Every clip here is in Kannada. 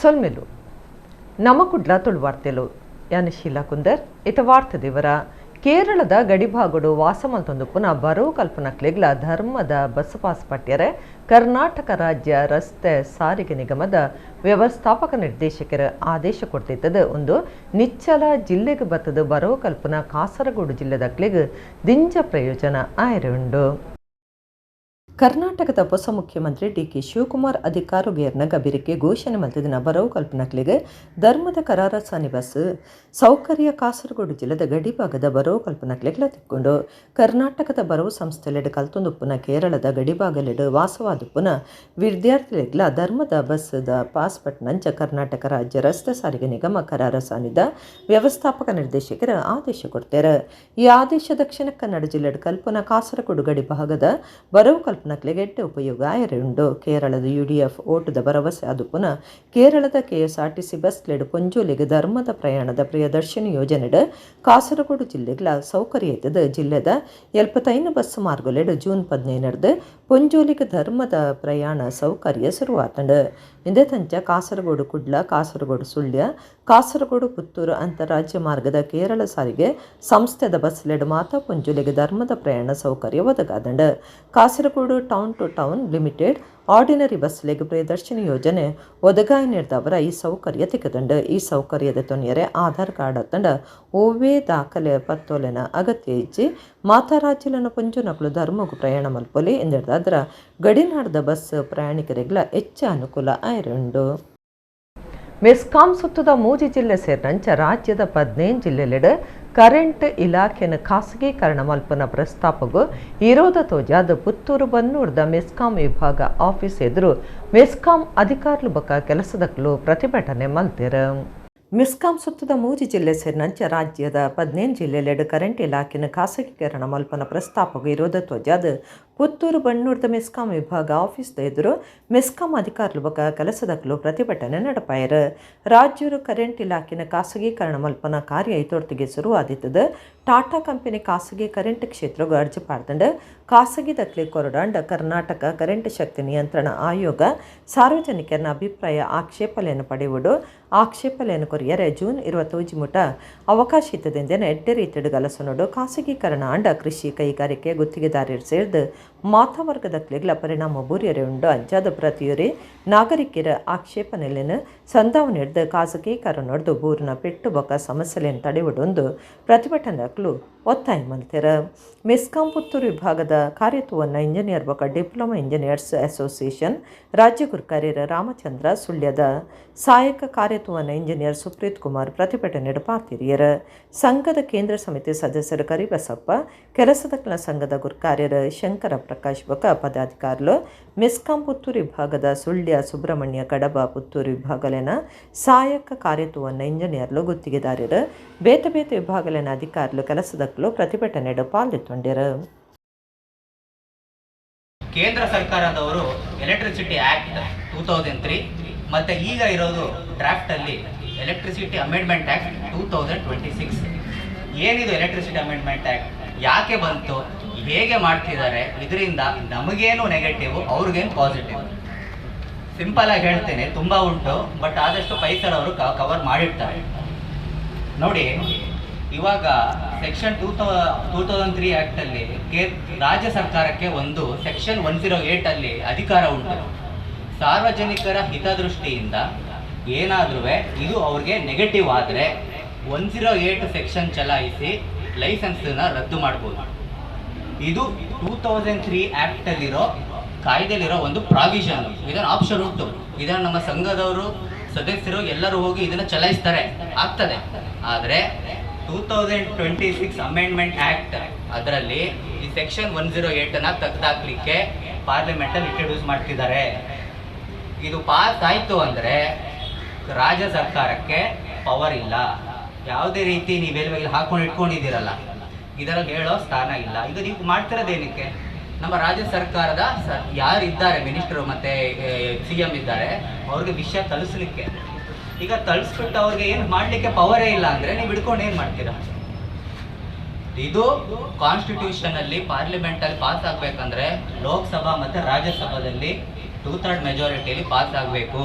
ಸೊಲ್ಮೆಲು ನಮ್ಮ ಕುಡ್ಲ ತುಳುವಾರ್ತೆಲು ಯಾನಿ ಶೀಲಾ ಕುಂದರ್ ಇತ ವಾರ್ತೆದೇವರ ಕೇರಳದ ಗಡಿಭಾಗಡು ವಾಸಮಲ್ತೊಂದು ಪುನಃ ಬರೋ ಕಲ್ಪನಕ್ಲೆಗ್ಲ ಧರ್ಮದ ಬಸ್ ಪಾಸ್ ಪಟ್ಯರೆ ಕರ್ನಾಟಕ ರಾಜ್ಯ ರಸ್ತೆ ಸಾರಿಗೆ ನಿಗಮದ ವ್ಯವಸ್ಥಾಪಕ ನಿರ್ದೇಶಕರ ಆದೇಶ ಕೊಡ್ತಿದ್ದದು ಒಂದು ನಿಚ್ಚಲ ಜಿಲ್ಲೆಗೆ ಬತ್ತದ ಬರೋ ಕಲ್ಪನ ಕಾಸರಗೋಡು ಜಿಲ್ಲೆದಕ್ಲೆಗ್ ದಿಂಜ ಪ್ರಯೋಜನ ಆಯ್ರುಂಡು. ಕರ್ನಾಟಕದ ಹೊಸ ಮುಖ್ಯಮಂತ್ರಿ ಡಿ.ಕೆ. ಶಿವಕುಮಾರ್ ಅಧಿಕಾರಗೇರ್ನ ಗಬಿರಿಕೆ ಘೋಷಣೆ ಮಲ್ತಿದಿನ ಬರವು ಕಲ್ಪನಕ್ಲಿಗೆ ಧರ್ಮದ ಕರಾರಸಾನಿ ಬಸ್ ಸೌಕರ್ಯ ಕಾಸರಗೋಡು ಜಿಲ್ಲೆದ ಗಡಿಭಾಗದ ಬರವು ಕಲ್ಪನಕ್ಲೆಗ್ಲ ತಿಕ್ಕೊಂಡು ಕರ್ನಾಟಕದ ಬರವು ಸಂಸ್ಥೆಲೆಡ್ ಕಲ್ತೊಂದುಪ್ಪುನ ಕೇರಳದ ಗಡಿಭಾಗಲೆಡ್ ವಾಸವಾದುಪ್ಪುನ ವಿದ್ಯಾರ್ಥಿಲೆಗ್ಲ ಧರ್ಮದ ಬಸ್ದ ಪಾಸ್ಪೋರ್ಟ್ ನಂಚ ಕರ್ನಾಟಕ ರಾಜ್ಯ ರಸ್ತೆ ಸಾರಿಗೆ ನಿಗಮ ಕರಾರಸಾನಿದ ವ್ಯವಸ್ಥಾಪಕ ನಿರ್ದೇಶಕರ ಆದೇಶ ಕೊಡ್ತಾರೆ. ಈ ಆದೇಶ ದಕ್ಷಿಣ ಕನ್ನಡ ಜಿಲ್ಲೆಡ್ ಕಲ್ಪನಾ ಕಾಸರಗೋಡು ಗಡಿಭಾಗದ ಬರವು ಕಲ್ಪನಾ ಗೆಡ್ಡೆ ಉಪಯೋಗ ಆಯರುಂಡು. ಕೇರಳದ UDF ಓಟದ ಭರವಸೆ ಅದು ಪುನಃ ಕೇರಳದ KSRTC ಬಸ್ ಲೆಡ್ ಪೊಂಜೋಲಿಗೆ ಧರ್ಮದ ಪ್ರಯಾಣದ ಪ್ರಿಯದರ್ಶಿನಿ ಯೋಜನೆಡ್ ಕಾಸರಗೋಡು ಜಿಲ್ಲೆಗ್ಲ ಸೌಕರ್ಯ ಇದ್ದದ ಜಿಲ್ಲೆದ 75 ಬಸ್ ಮಾರ್ಗಲೆಡ್ ಜೂನ್ 15 ಪೊಂಜೋಲಿಗೆ ಧರ್ಮದ ಪ್ರಯಾಣ ಸೌಕರ್ಯ ಶುರುವಾತಂಡು. ಇಂದೇ ತಂಚ ಕಾಸರಗೋಡು ಕುಡ್ಲ, ಕಾಸರಗೋಡು ಸುಳ್ಯ, ಕಾಸರಗೋಡು ಪುತ್ತೂರು ಅಂತಾರಾಜ್ಯ ಮಾರ್ಗದ ಕೇರಳ ಸಾರಿಗೆ ಸಂಸ್ಥೆದ ಬಸ್ ಲೆಡ್ ಮಾತ ಪೊಂಜೋಲಿಗೆ ಧರ್ಮದ ಪ್ರಯಾಣ ಸೌಕರ್ಯ ಒದಗಾದಂಡು. Kasaragod town to town limited ordinary bus ಲೆಗ್ ಪ್ರಿಯದರ್ಶಿನಿ ಯೋಜನೆ ಒದಗಾಯ ನೀಡಿದವರ ಈ ಸೌಕರ್ಯ ತಿಕ್ಕದಂಡು. ಈ ಸೌಕರ್ಯದ ತೊನೆಯರೆ ಆಧಾರ್ ಕಾರ್ಡ್ ಹತ್ತಂಡ ಓವೇ ದಾಖಲೆ ಪತ್ತೋಲೆನ ಅಗತ್ಯ ಇಚ್ಚಿ ಮಾತಾರಾಜ್ಯಲನ ಪೊಂಜುನಕಲು ಧರ್ಮಗೂ ಪ್ರಯಾಣ ಮಲ್ಪೊಲಿ ಎಂದಿಡ್ದಾದ್ರ ಗಡಿನಾಡದ ಬಸ್ ಪ್ರಯಾಣಿಕರಿಗ್ಲ ಹೆಚ್ಚು ಅನುಕೂಲ ಆಯ್ರುಂಡು. ಮೆಸ್ಕಾಂ ಸುತ್ತದ ಮೂಜಿ ಜಿಲ್ಲೆ ಸೇರಿದಂಚ ರಾಜ್ಯದ 15 ಜಿಲ್ಲೆಲೆಡ್ ಕರೆಂಟ್ ಇಲಾಖೆನ ಖಾಸಗೀಕರಣ ಮಲ್ಪನ ಪ್ರಸ್ತಾಪಗೂ ವಿರೋಧ ತೋಜಾದ ಪುತ್ತೂರು ಬನ್ನೂರದ ಮೆಸ್ಕಾಂ ವಿಭಾಗ ಆಫೀಸ್ ಎದುರು ಮೆಸ್ಕಾಂ ಅಧಿಕಾರುಲು ಬಕ ಕೆಲಸದಕ್ಕಲು ಪ್ರತಿಭಟನೆ ಮಲ್ತೆರ. ಮೆಸ್ಕಾಂ ಸುತ್ತದ ಮೂಜಿ ಜಿಲ್ಲೆ ಸೇರಿದಂಚ ರಾಜ್ಯದ 15 ಜಿಲ್ಲೆಲೆಡ್ ಕರೆಂಟ್ ಇಲಾಖೆನ ಖಾಸಗೀಕರಣ ಮಲ್ಪನ ಪ್ರಸ್ತಾಪಗೂ ವಿರೋಧ ತೋಜಾದ ಪುತ್ತೂರು ಬನ್ನೂರದ ಮೆಸ್ಕಾಂ ವಿಭಾಗ ಆಫೀಸ್ ಎದುರು ಮೆಸ್ಕಾಂ ಅಧಿಕಾರುಲು ಬಕ ಕೆಲಸದಕ್ಕಲು ಪ್ರತಿಭಟನೆ ನಡಪಾಯರ. ರಾಜ್ಯರು ಕರೆಂಟ್ ಇಲಾಖೆನ ಖಾಸಗೀಕರಣ ಮಲ್ಪನ ಕಾರ್ಯ ಐತೊರ್ತಿಗೆ ಶುರುವಾದಿತ್ತದ ಟಾಟಾ ಕಂಪನಿ ಖಾಸಗಿ ಕರೆಂಟ್ ಕ್ಷೇತ್ರಗೂ ಅರ್ಜಿ ಪಾಡ್ದಂಡ ಖಾಸಗಿ ದಕ್ಲೆ ಕೊರಡಾಂಡ ಕರ್ನಾಟಕ ಕರೆಂಟ್ ಶಕ್ತಿ ನಿಯಂತ್ರಣ ಆಯೋಗ ಸಾರ್ವಜನಿಕರನ ಅಭಿಪ್ರಾಯ ಆಕ್ಷೇಪಲೆಯನ್ನು ಪಡೆಯುವುದು ಆಕ್ಷೇಪಲೆಯನ್ನು ಕೊರಿಯರೆ ಜೂನ್ 25 ಮುಟ ಅವಕಾಶ ಇತ್ತದೆಂದೇನೆ ಎಡ್ಡೆ ರೀತಿಯ ಗಲಸನೋಡು ಖಾಸಗೀಕರಣ ಅಂಡ ಕೃಷಿ ಕೈಗಾರಿಕೆ ಗುತ್ತಿಗೆದಾರರು ಸೇರಿದು ಮಾತವರ್ಗದಕ್ಲೆಗ್ಲ ಪರಿಣಾಮ ಬೂರಿಯರೆ ಉಂಡು ಅಂಚಾದ ಪ್ರತಿಯೊರೆ ನಾಗರಿಕರ ಆಕ್ಷೇಪನೆಯನ್ನು ಸಂದಾವು ಹಿಡಿದು ಖಾಸಗೀಕರಣ ನಡೆದು ಬೂರಿನ ಪೆಟ್ಟು ಬೊಕ್ಕ ಸಮಸ್ಯೆಯನ್ನು ತಡೆಯುವುದೊಂದು ಪ್ರತಿಭಟನೆಗಳು ಒತ್ತಾಯ ಮಲ್ತೆರ. ಮೆಸ್ಕಾಂ ಪುತ್ತೂರು ವಿಭಾಗದ ಕಾರ್ಯತ್ವವನ್ನು ಇಂಜಿನಿಯರ್ ಬೊಕ್ಕ ಡಿಪ್ಲೊಮಾ ಇಂಜಿನಿಯರ್ಸ್ ಅಸೋಸಿಯೇಷನ್ ರಾಜ್ಯ ಗುರುಕಾರ್ಯರ ರಾಮಚಂದ್ರ ಸುಳ್ಯದ ಸಹಾಯಕ ಕಾರ್ಯತ್ವವನ್ನು ಇಂಜಿನಿಯರ್ ಸುಪ್ರೀತ್ ಕುಮಾರ್ ಪ್ರತಿಭಟನೆ ಪಾರ್ತಿರಿಯರ. ಸಂಘದ ಕೇಂದ್ರ ಸಮಿತಿ ಸದಸ್ಯರು ಕರಿಬಸಪ್ಪ, ಕೆಲಸದ ಸಂಘದ ಗುರುಕಾರ್ಯರ ಶಂಕರ ಪ್ರಕಾಶ್ ಬೊಕ್ಕ ಪದಾಧಿಕಾರುಲು ಮೆಸ್ಕಾಂ ಪುತ್ತೂರು ವಿಭಾಗದ ಸುಳ್ಯ ಸುಬ್ರಹ್ಮಣ್ಯ ಕಡಬ ಪುತ್ತೂರು ವಿಭಾಗಲೆನ ಸಹಾಯಕ ಕಾರ್ಯತ್ವವನ್ನು ಇಂಜಿನಿಯರ್ಲು ಗುತ್ತಿಗೆದಾರರು ಬೇತೆ ಬೇತೆ ವಿಭಾಗಲೆನ ಅಧಿಕಾರುಲು ಕೆಲಸದಕ್ಕಲು ಪ್ರತಿಭಟನೆ ಪಾಲ್ಗೊಂಡಿರು. ಕೇಂದ್ರ ಸರ್ಕಾರದವರು ಎಲೆಕ್ಟ್ರಿಸಿಟಿ ಆಕ್ಟ್ 2003 ಮತ್ತೆ ಈಗ ಇರೋದು ಡ್ರಾಫ್ಟ್ ಅಲ್ಲಿ ಎಲೆಕ್ಟ್ರಿಸಿಟಿ ಅಮೆಂಡ್ಮೆಂಟ್ ಆಕ್ಟ್ 2026. ಏನಿದು ಎಲೆಕ್ಟ್ರಿಸಿಟಿ ಅಮೆಂಡ್ಮೆಂಟ್ ಆಕ್ಟ್, ಯಾಕೆ ಬಂತು, ಹೇಗೆ ಮಾಡ್ತಿದ್ದಾರೆ, ಇದರಿಂದ ನಮಗೇನು ನೆಗೆಟಿವ್, ಅವ್ರಿಗೇನು ಪಾಸಿಟಿವ್? ಸಿಂಪಲ್ ಆಗಿ ಹೇಳ್ತೇನೆ, ತುಂಬಾ ಉಂಟು, ಬಟ್ ಆದಷ್ಟು ಪೈಸಲ್ ಅವರು ಕವರ್ ಮಾಡಿರ್ತಾರೆ. ನೋಡಿ, ಇವಾಗ ಸೆಕ್ಷನ್ 2003 ಆಕ್ಟ್ ಅಲ್ಲಿ ರಾಜ್ಯ ಸರ್ಕಾರಕ್ಕೆ ಒಂದು ಸೆಕ್ಷನ್ 108 ಅಲ್ಲಿ ಅಧಿಕಾರ ಉಂಟು. ಸಾರ್ವಜನಿಕರ ಹಿತದೃಷ್ಟಿಯಿಂದ ಏನಾದ್ರೂ ಇದು ಅವ್ರಿಗೆ ನೆಗೆಟಿವ್ ಆದರೆ 108 ಸೆಕ್ಷನ್ ಚಲಾಯಿಸಿ ಲೈಸೆನ್ಸ್ನ ರದ್ದು ಮಾಡ್ಬೋದು. ಇದು 2003 ಆಕ್ಟ್ ಅಲ್ಲಿರೋ ಕಾಯ್ದೆಲಿರೋ ಒಂದು ಪ್ರಾವಿಷನ್. ಇದನ್ನ ಆಪ್ಷನ್ ಉಂಟು. ಇದನ್ನು ನಮ್ಮ ಸಂಘದವರು ಸದಸ್ಯರು ಎಲ್ಲರೂ ಹೋಗಿ ಇದನ್ನ ಚಲಾಯಿಸ್ತಾರೆ, ಆಗ್ತದೆ. ಆದರೆ 2026 ಅಮೆಂಡ್ಮೆಂಟ್ ಆಕ್ಟ್ ಅದರಲ್ಲಿ ಈ ಸೆಕ್ಷನ್ 108 ತೆಗೆದಾಕ್ಲಿಕ್ಕೆ ಪಾರ್ಲಿಮೆಂಟಲ್ಲಿ ಇಂಟ್ರೊಡ್ಯೂಸ್ ಮಾಡ್ತಿದ್ದಾರೆ. ಇದು ಪಾಸ್ ಆಯಿತು ಅಂದರೆ ರಾಜ್ಯ ಸರ್ಕಾರಕ್ಕೆ ಪವರ್ ಇಲ್ಲ. ಯಾವುದೇ ರೀತಿ ನೀವೆಲ್ಲ ಹಾಕೊಂಡು ಇಟ್ಕೊಂಡಿದ್ದೀರಲ್ಲ, ಇದರಲ್ಲಿ ಹೇಳೋ ಸ್ಥಾನ ಇಲ್ಲ. ಈಗ ನೀವು ಮಾಡ್ತಿರೋದೇನಕ್ಕೆ? ನಮ್ಮ ರಾಜ್ಯ ಸರ್ಕಾರದ ಯಾರಿದ್ದಾರೆ ಮಿನಿಸ್ಟರು ಮತ್ತು CM ಇದ್ದಾರೆ, ಅವ್ರಿಗೆ ವಿಷಯ ತಲುಪಿಸ್ಲಿಕ್ಕೆ. ಈಗ ತಳಿಸ್ಬಿಟ್ಟು ಅವ್ರಿಗೆ ಏನು ಮಾಡಲಿಕ್ಕೆ ಪವರೇ ಇಲ್ಲ ಅಂದರೆ ನೀವು ಹಿಡ್ಕೊಂಡು ಏನು ಮಾಡ್ತೀರಾ? ಇದು ಕಾನ್ಸ್ಟಿಟ್ಯೂಷನ್ ಅಲ್ಲಿ ಪಾರ್ಲಿಮೆಂಟ್ ಅಲ್ಲಿ ಪಾಸ್ ಆಗಬೇಕಂದ್ರೆ ಲೋಕಸಭಾ ಮತ್ತು ರಾಜ್ಯಸಭಾದಲ್ಲಿ 2/3 ಮೆಜಾರಿಟಿಯಲ್ಲಿ ಪಾಸ್ ಆಗಬೇಕು.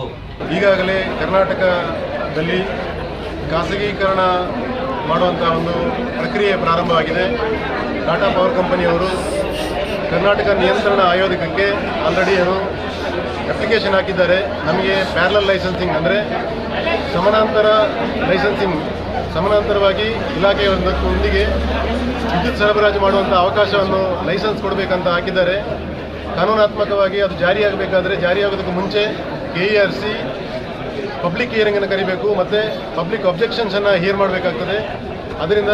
ಈಗಾಗಲೇ ಕರ್ನಾಟಕದಲ್ಲಿ ಖಾಸಗೀಕರಣ ಮಾಡುವಂಥ ಒಂದು ಪ್ರಕ್ರಿಯೆ ಪ್ರಾರಂಭವಾಗಿದೆ. ಟಾಟಾ ಪವರ್ ಕಂಪನಿಯವರು ಕರ್ನಾಟಕ ನಿಯಂತ್ರಣ ಆಯೋಗಕ್ಕೆ ಆಲ್ರೆಡಿ ಅಪ್ಲಿಕೇಶನ್ ಹಾಕಿದ್ದಾರೆ. ನಮಗೆ ಪ್ಯಾರಲಲ್ ಲೈಸೆನ್ಸಿಂಗ್ ಅಂದರೆ ಸಮಾನಾಂತರ ಲೈಸೆನ್ಸಿಂಗ್, ಸಮಾನಾಂತರವಾಗಿ ಇಲಾಖೆಯೊಂದಿಗೆ ವಿದ್ಯುತ್ ಸರಬರಾಜು ಮಾಡುವಂಥ ಅವಕಾಶವನ್ನು ಲೈಸೆನ್ಸ್ ಕೊಡಬೇಕಂತ ಹಾಕಿದ್ದಾರೆ. ಕಾನೂನಾತ್ಮಕವಾಗಿ ಅದು ಜಾರಿಯಾಗಬೇಕಾದರೆ ಜಾರಿಯಾಗೋದಕ್ಕೆ ಮುಂಚೆ KERC ಪಬ್ಲಿಕ್ ಹಿಯರಿಂಗನ್ನು ಕರಿಬೇಕು ಮತ್ತು ಪಬ್ಲಿಕ್ ಅಬ್ಜೆಕ್ಷನ್ಸನ್ನು ಹಿಯರ್ ಮಾಡಬೇಕಾಗ್ತದೆ. ಅದರಿಂದ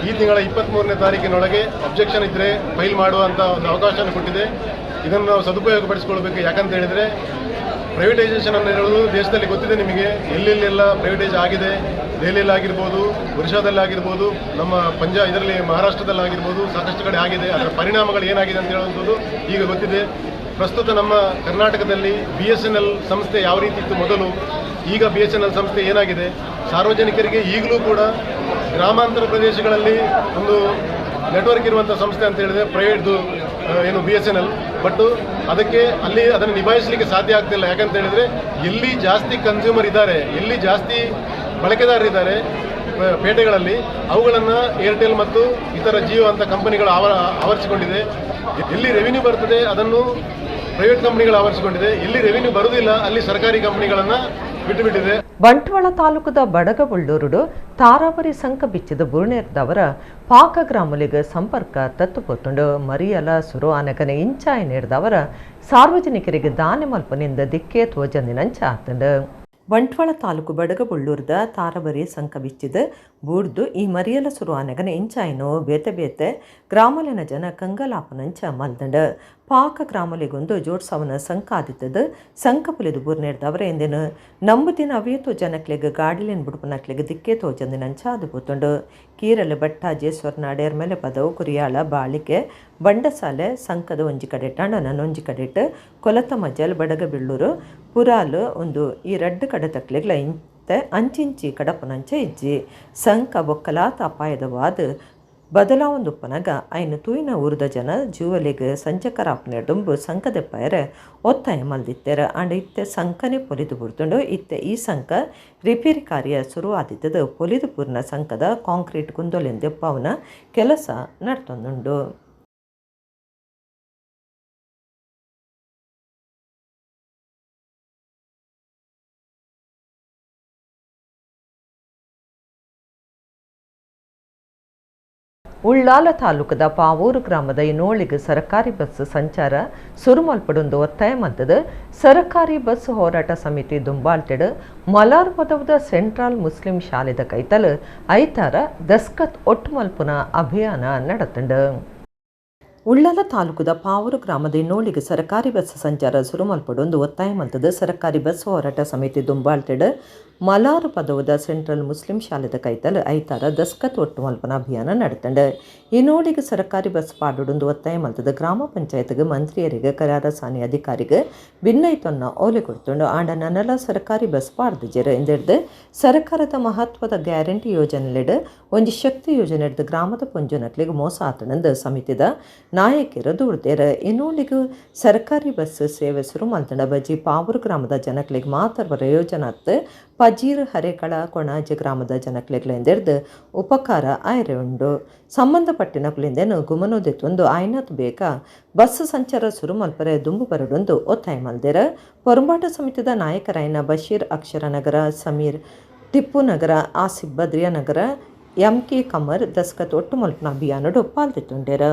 ಈ ತಿಂಗಳ 23ನೇ ತಾರೀಕಿನೊಳಗೆ ಅಬ್ಜೆಕ್ಷನ್ ಇದ್ದರೆ ಫೈಲ್ ಮಾಡುವಂಥ ಒಂದು ಅವಕಾಶವನ್ನು ಕೊಟ್ಟಿದೆ. ಇದನ್ನು ನಾವು ಸದುಪಯೋಗಪಡಿಸ್ಕೊಳ್ಬೇಕು. ಯಾಕಂತ ಹೇಳಿದರೆ ಪ್ರೈವೇಟೈಸೇಷನ್ ಅನ್ನು ಹೇಳೋದು ದೇಶದಲ್ಲಿ ಗೊತ್ತಿದೆ ನಿಮಗೆ, ಎಲ್ಲೆಲ್ಲೆಲ್ಲ ಪ್ರೈವೇಟೈಸ್ ಆಗಿದೆ. ದೆಹಲಿಯಲ್ಲಿ ಆಗಿರ್ಬೋದು, ಒರಿಸ್ಸಾದಲ್ಲಿ ಆಗಿರ್ಬೋದು, ನಮ್ಮ ಇದರಲ್ಲಿ ಮಹಾರಾಷ್ಟ್ರದಲ್ಲಿ ಆಗಿರ್ಬೋದು, ಸಾಕಷ್ಟು ಕಡೆ ಆಗಿದೆ. ಅದರ ಪರಿಣಾಮಗಳು ಏನಾಗಿದೆ ಅಂತ ಹೇಳುವಂಥದ್ದು ಈಗ ಗೊತ್ತಿದೆ. ಪ್ರಸ್ತುತ ನಮ್ಮ ಕರ್ನಾಟಕದಲ್ಲಿ BSNL ಸಂಸ್ಥೆ ಯಾವ ರೀತಿ ಇತ್ತು ಮೊದಲು, ಈಗ BSNL ಸಂಸ್ಥೆ ಏನಾಗಿದೆ, ಸಾರ್ವಜನಿಕರಿಗೆ ಈಗಲೂ ಕೂಡ ಗ್ರಾಮಾಂತರ ಪ್ರದೇಶಗಳಲ್ಲಿ ಒಂದು ನೆಟ್ವರ್ಕ್ ಇರುವಂಥ ಸಂಸ್ಥೆ ಅಂತ ಹೇಳಿದ್ರೆ ಪ್ರೈವೇಟ್ದು BSNL. ಬಟ್ ಅದನ್ನು ನಿಭಾಯಿಸಲಿಕ್ಕೆ ಸಾಧ್ಯ ಆಗ್ತಿಲ್ಲ. ಯಾಕಂತ ಹೇಳಿದರೆ ಎಲ್ಲಿ ಜಾಸ್ತಿ ಕನ್ಸ್ಯೂಮರ್ ಇದ್ದಾರೆ, ಎಲ್ಲಿ ಜಾಸ್ತಿ ಬಳಕೆದಾರರಿದ್ದಾರೆ ಪೇಟೆಗಳಲ್ಲಿ, ಅವುಗಳನ್ನು ಏರ್ಟೆಲ್ ಮತ್ತು ಇತರ ಜಿಯೋ ಅಂತ ಕಂಪನಿಗಳು ಆವರಿಸಿಕೊಂಡಿದೆ. ಎಲ್ಲಿ ರೆವಿನ್ಯೂ ಬರ್ತದೆ ಅದನ್ನು ಪ್ರೈವೇಟ್ ಕಂಪನಿಗಳು ಆವರಿಸಿಕೊಂಡಿದೆ. ಎಲ್ಲಿ ರೆವಿನ್ಯೂ ಬರುವುದಿಲ್ಲ ಅಲ್ಲಿ ಸರ್ಕಾರಿ ಕಂಪನಿಗಳನ್ನು ಬಿಟ್ಟುಬಿಟ್ಟಿದೆ. ಬಂಟ್ವಾಳ ತಾಲೂಕದ ಬಡಗಬುಳ್ಳೂರುಡು ತಾರಾವರಿ ಸಂಕ ಬಿಚ್ಚಿದ ಬುರ್ಣೇರ್ದವರ ಪಾಕ ಗ್ರಾಮಲಿಗೆ ಸಂಪರ್ಕ ತತ್ತುಪೊತ್ತುಂಡು ಮರಿಯಲ ಸುರು ಆನಗನೆ ಇಂಚಾಯಿ ನೀಡಿದವರ ಸಾರ್ವಜನಿಕರಿಗೆ ದಾನ ಮಲ್ಪನಿಂದ ದಿಕ್ಕೇ ತೋಜಂದಿನಂಚ ಆತಂಡು. ಬಂಟ್ವಾಳ ತಾಲೂಕು ಬಡಗಬುಳ್ಳೂರ್ದ ತಾರಬರಿ ಸಂಕ ಬಿಚ್ಚಿದ ಬೂಡ್ದು ಈ ಮರಿಯಲ ಸುರು ಆನಗನೆ ಇಂಚಾಯಿನೋ ಬೇತೆ ಬೇತೆ ಗ್ರಾಮಲಿನ ಜನ ಕಂಗಲಾಪನಂಚ ಮಲ್ದಂಡು ಪಾಕ ಗ್ರಾಮಲಿಗೊಂದು ಜೋಡ್ಸವನ ಸಂಕ ಆದಿತ್ತದು ಸಂಕ ಪುಲಿದು ಬುರ್ನೇರ್ದವರ ಎಂದಿನ ನಂಬುದಿನ ಅವೇತು ಜನಕ್ಲೆಗ್ ಗಾಡಿಲಿನ ಬುಡುಪನಕ್ಲೆಗ್ ದಿಕ್ಕೇ ತೋಜಂದಿನಂಚ ಅದು ಬೂತುಂಡು. ಕೀರಲು ಬಟ್ಟಾಜೇಶ್ವರ ನಾಡೇರ್ ಮೇಲೆ ಪದವು ಕುರಿಯಾಳ ಬಾಳಿಕೆ ಬಂಡಸಾಲೆ ಸಂಕದ ಒಂಜಿ ಕಡೆಟ್ ಅಣ್ಣನ ಒಂಜಿ ಕಡೆಟ್ ಕೊಲತ ಮಜಲ್ ಬಡಗಬೆಳ್ಳೂರು ಪುರಾಲು ಒಂದು ಈ ರಡ್ಡು ಕಡೆ ತಕ್ಲೆಗ್ಲ ಇಂತೆ ಅಂಚಿಂಚಿ ಕಡಪನಂಚ ಇಜ್ಜಿ ಸಂಕ ಬೊಕ್ಕಲಾತ ಅಪಾಯದವಾದ ಬದಲಾವೊಂದುಪ್ಪನಗ ಐನು ತೂಯಿನ ಊರದ ಜನ ಜೂವಲಿಗೆ ಸಂಚಕರಾಪನೆ ಡುಂಬು ಸಂಕದೆಪ್ಪಯರೆ ಒತ್ತಾಯ ಮಲ್ದಿತ್ತೆರ ಅಂಡ್ ಇತ್ತೆ ಸಂಕನೆ ಪೊಲಿದು ಬಿಡ್ತುಂಡು. ಇತ್ತೆ ಈ ಸಂಕ ರಿಪೇರಿ ಕಾರ್ಯ ಶುರು ಆದಿತ್ತದು ಪೊಲಿದು ಪೂರ್ಣ ಸಂಕದ ಕಾಂಕ್ರೀಟ್ ಕುಂದೊಲೆಂದೆಪ್ಪವನ ಕೆಲಸ ನಡ್ತೊಂದುಂಡು. ಉಳ್ಳಾಲ ತಾಲೂಕದ ಪಾವೂರು ಗ್ರಾಮದ ಇನೋಳಿಗೆ ಸರಕಾರಿ ಬಸ್ ಸಂಚಾರ ಸುರುಮಲ್ಪಡೊಂದು ಒತ್ತಾಯ ಮದ್ದದ ಸರಕಾರಿ ಬಸ್ ಹೋರಾಟ ಸಮಿತಿ ದುಂಬಾಲ್ಟೆಡ್ ಮಲಾರ್ ಪದವದ ಸೆಂಟ್ರಲ್ ಮುಸ್ಲಿಂ ಶಾಲೆದ ಕೈತಲು ಐತಾರ ದಸ್ಕತ್ ಒಟ್ಟು ಮಲ್ಪುನ ಅಭಿಯಾನ ನಡೆತಂಡು. ಉಳ್ಳಾಲ ತಾಲೂಕದ ಪಾವೂರು ಗ್ರಾಮದ ಇನ್ನೋಳಿಗೆ ಸರಕಾರಿ ಬಸ್ ಸಂಚಾರ ಸುರುಮಲ್ಪಡೊಂದು ಒತ್ತಾಯ ಮದ್ದದ ಸರಕಾರಿ ಬಸ್ ಹೋರಾಟ ಸಮಿತಿ ದುಂಬಾಲ್ಟೆಡ್ ಮಲಾರು ಪದವದ ಸೆಂಟ್ರಲ್ ಮುಸ್ಲಿಂ ಶಾಲೆದ ಕೈತಲ್ ಐತಾರ ದಸ್ಕತ್ ಒಟ್ಟು ಮಲ್ಪನ ಅಭಿಯಾನ ನಡೆತಂಡು. ಇನ್ನೋಳಿಗೆ ಸರಕಾರಿ ಬಸ್ ಪಾಡೊಂದು ಒತ್ತಾಯ ಮಲ್ತದ ಗ್ರಾಮ ಪಂಚಾಯತ್ಗೆ ಮಂತ್ರಿಯರಿಗೆ ಕರಾರಸಾನಿ ಅಧಿಕಾರಿಗೆ ಭಿನ್ನೈತೊನ್ನ ಓಲೆ ಕೊಡ್ತುಂಡು. ಆಂಡ ನನ್ನೆಲ್ಲ ಸರಕಾರಿ ಬಸ್ ಪಾಡ್ದಿಜೆರ ಎಂದೆಡ್ದು ಸರ್ಕಾರದ ಮಹತ್ವದ ಗ್ಯಾರಂಟಿ ಯೋಜನೆಲೆಡ್ ಒಂಜಿ ಶಕ್ತಿ ಯೋಜನೆ ಹಿಡ್ದು ಗ್ರಾಮದ ಪೊಂಜುನಕ್ಲಿಗೆ ಮೋಸ ಆತನಂದು ಸಮಿತಿದ ನಾಯಕಿಯರು ದೂಡ್ದೇರ. ಇನ್ನೋಳಿಗೆ ಸರ್ಕಾರಿ ಬಸ್ ಸೇವೆ ಶುರು ಮಲ್ತಂಡ ಬಜಿ ಪಾವೂರು ಗ್ರಾಮದ ಜನಕ್ಲಿಗೆ ಮಾತ್ರ ಪ್ರಯೋಜನತ್ ಪಜೀರ್ ಹರೇಕಳ ಕೊಣಾಜಿ ಗ್ರಾಮದ ಜನಕ್ಲೆಗ್ಲೆಂದೆರ್ದು ಉಪಕಾರ ಆಯ್ರೆ ಉಂಡು. ಸಂಬಂಧಪಟ್ಟಿನಕ್ಲಿಂದೇನು ಗುಮನೋದಿತ್ತೊಂದು ಆಯ್ನತ್ ಬೇಕ ಬಸ್ ಸಂಚಾರ ಶುರು ಮಲ್ಪರೆ ದುಂಬು ಬರಡೊಂದು ಒತ್ತಾಯ ಮಲ್ದೆರ. ಪೊರಂಬಾಟ ಸಮಿತಿದ ನಾಯಕರಾಯ್ನ ಬಶೀರ್ ಅಕ್ಷರನಗರ, ಸಮೀರ್ ಟಿಪ್ಪು ನಗರ, ಆಸಿಫ್ ಬದ್ರಿಯಾ ನಗರ, MK ಕಮರ್ ದಸ್ಕತ್ ಒಟ್ಟು ಮಲ್ಪನ ಅಭಿಯಾನಡು ಪಾಲ್ದಿತ್ತುಂಡೇರ.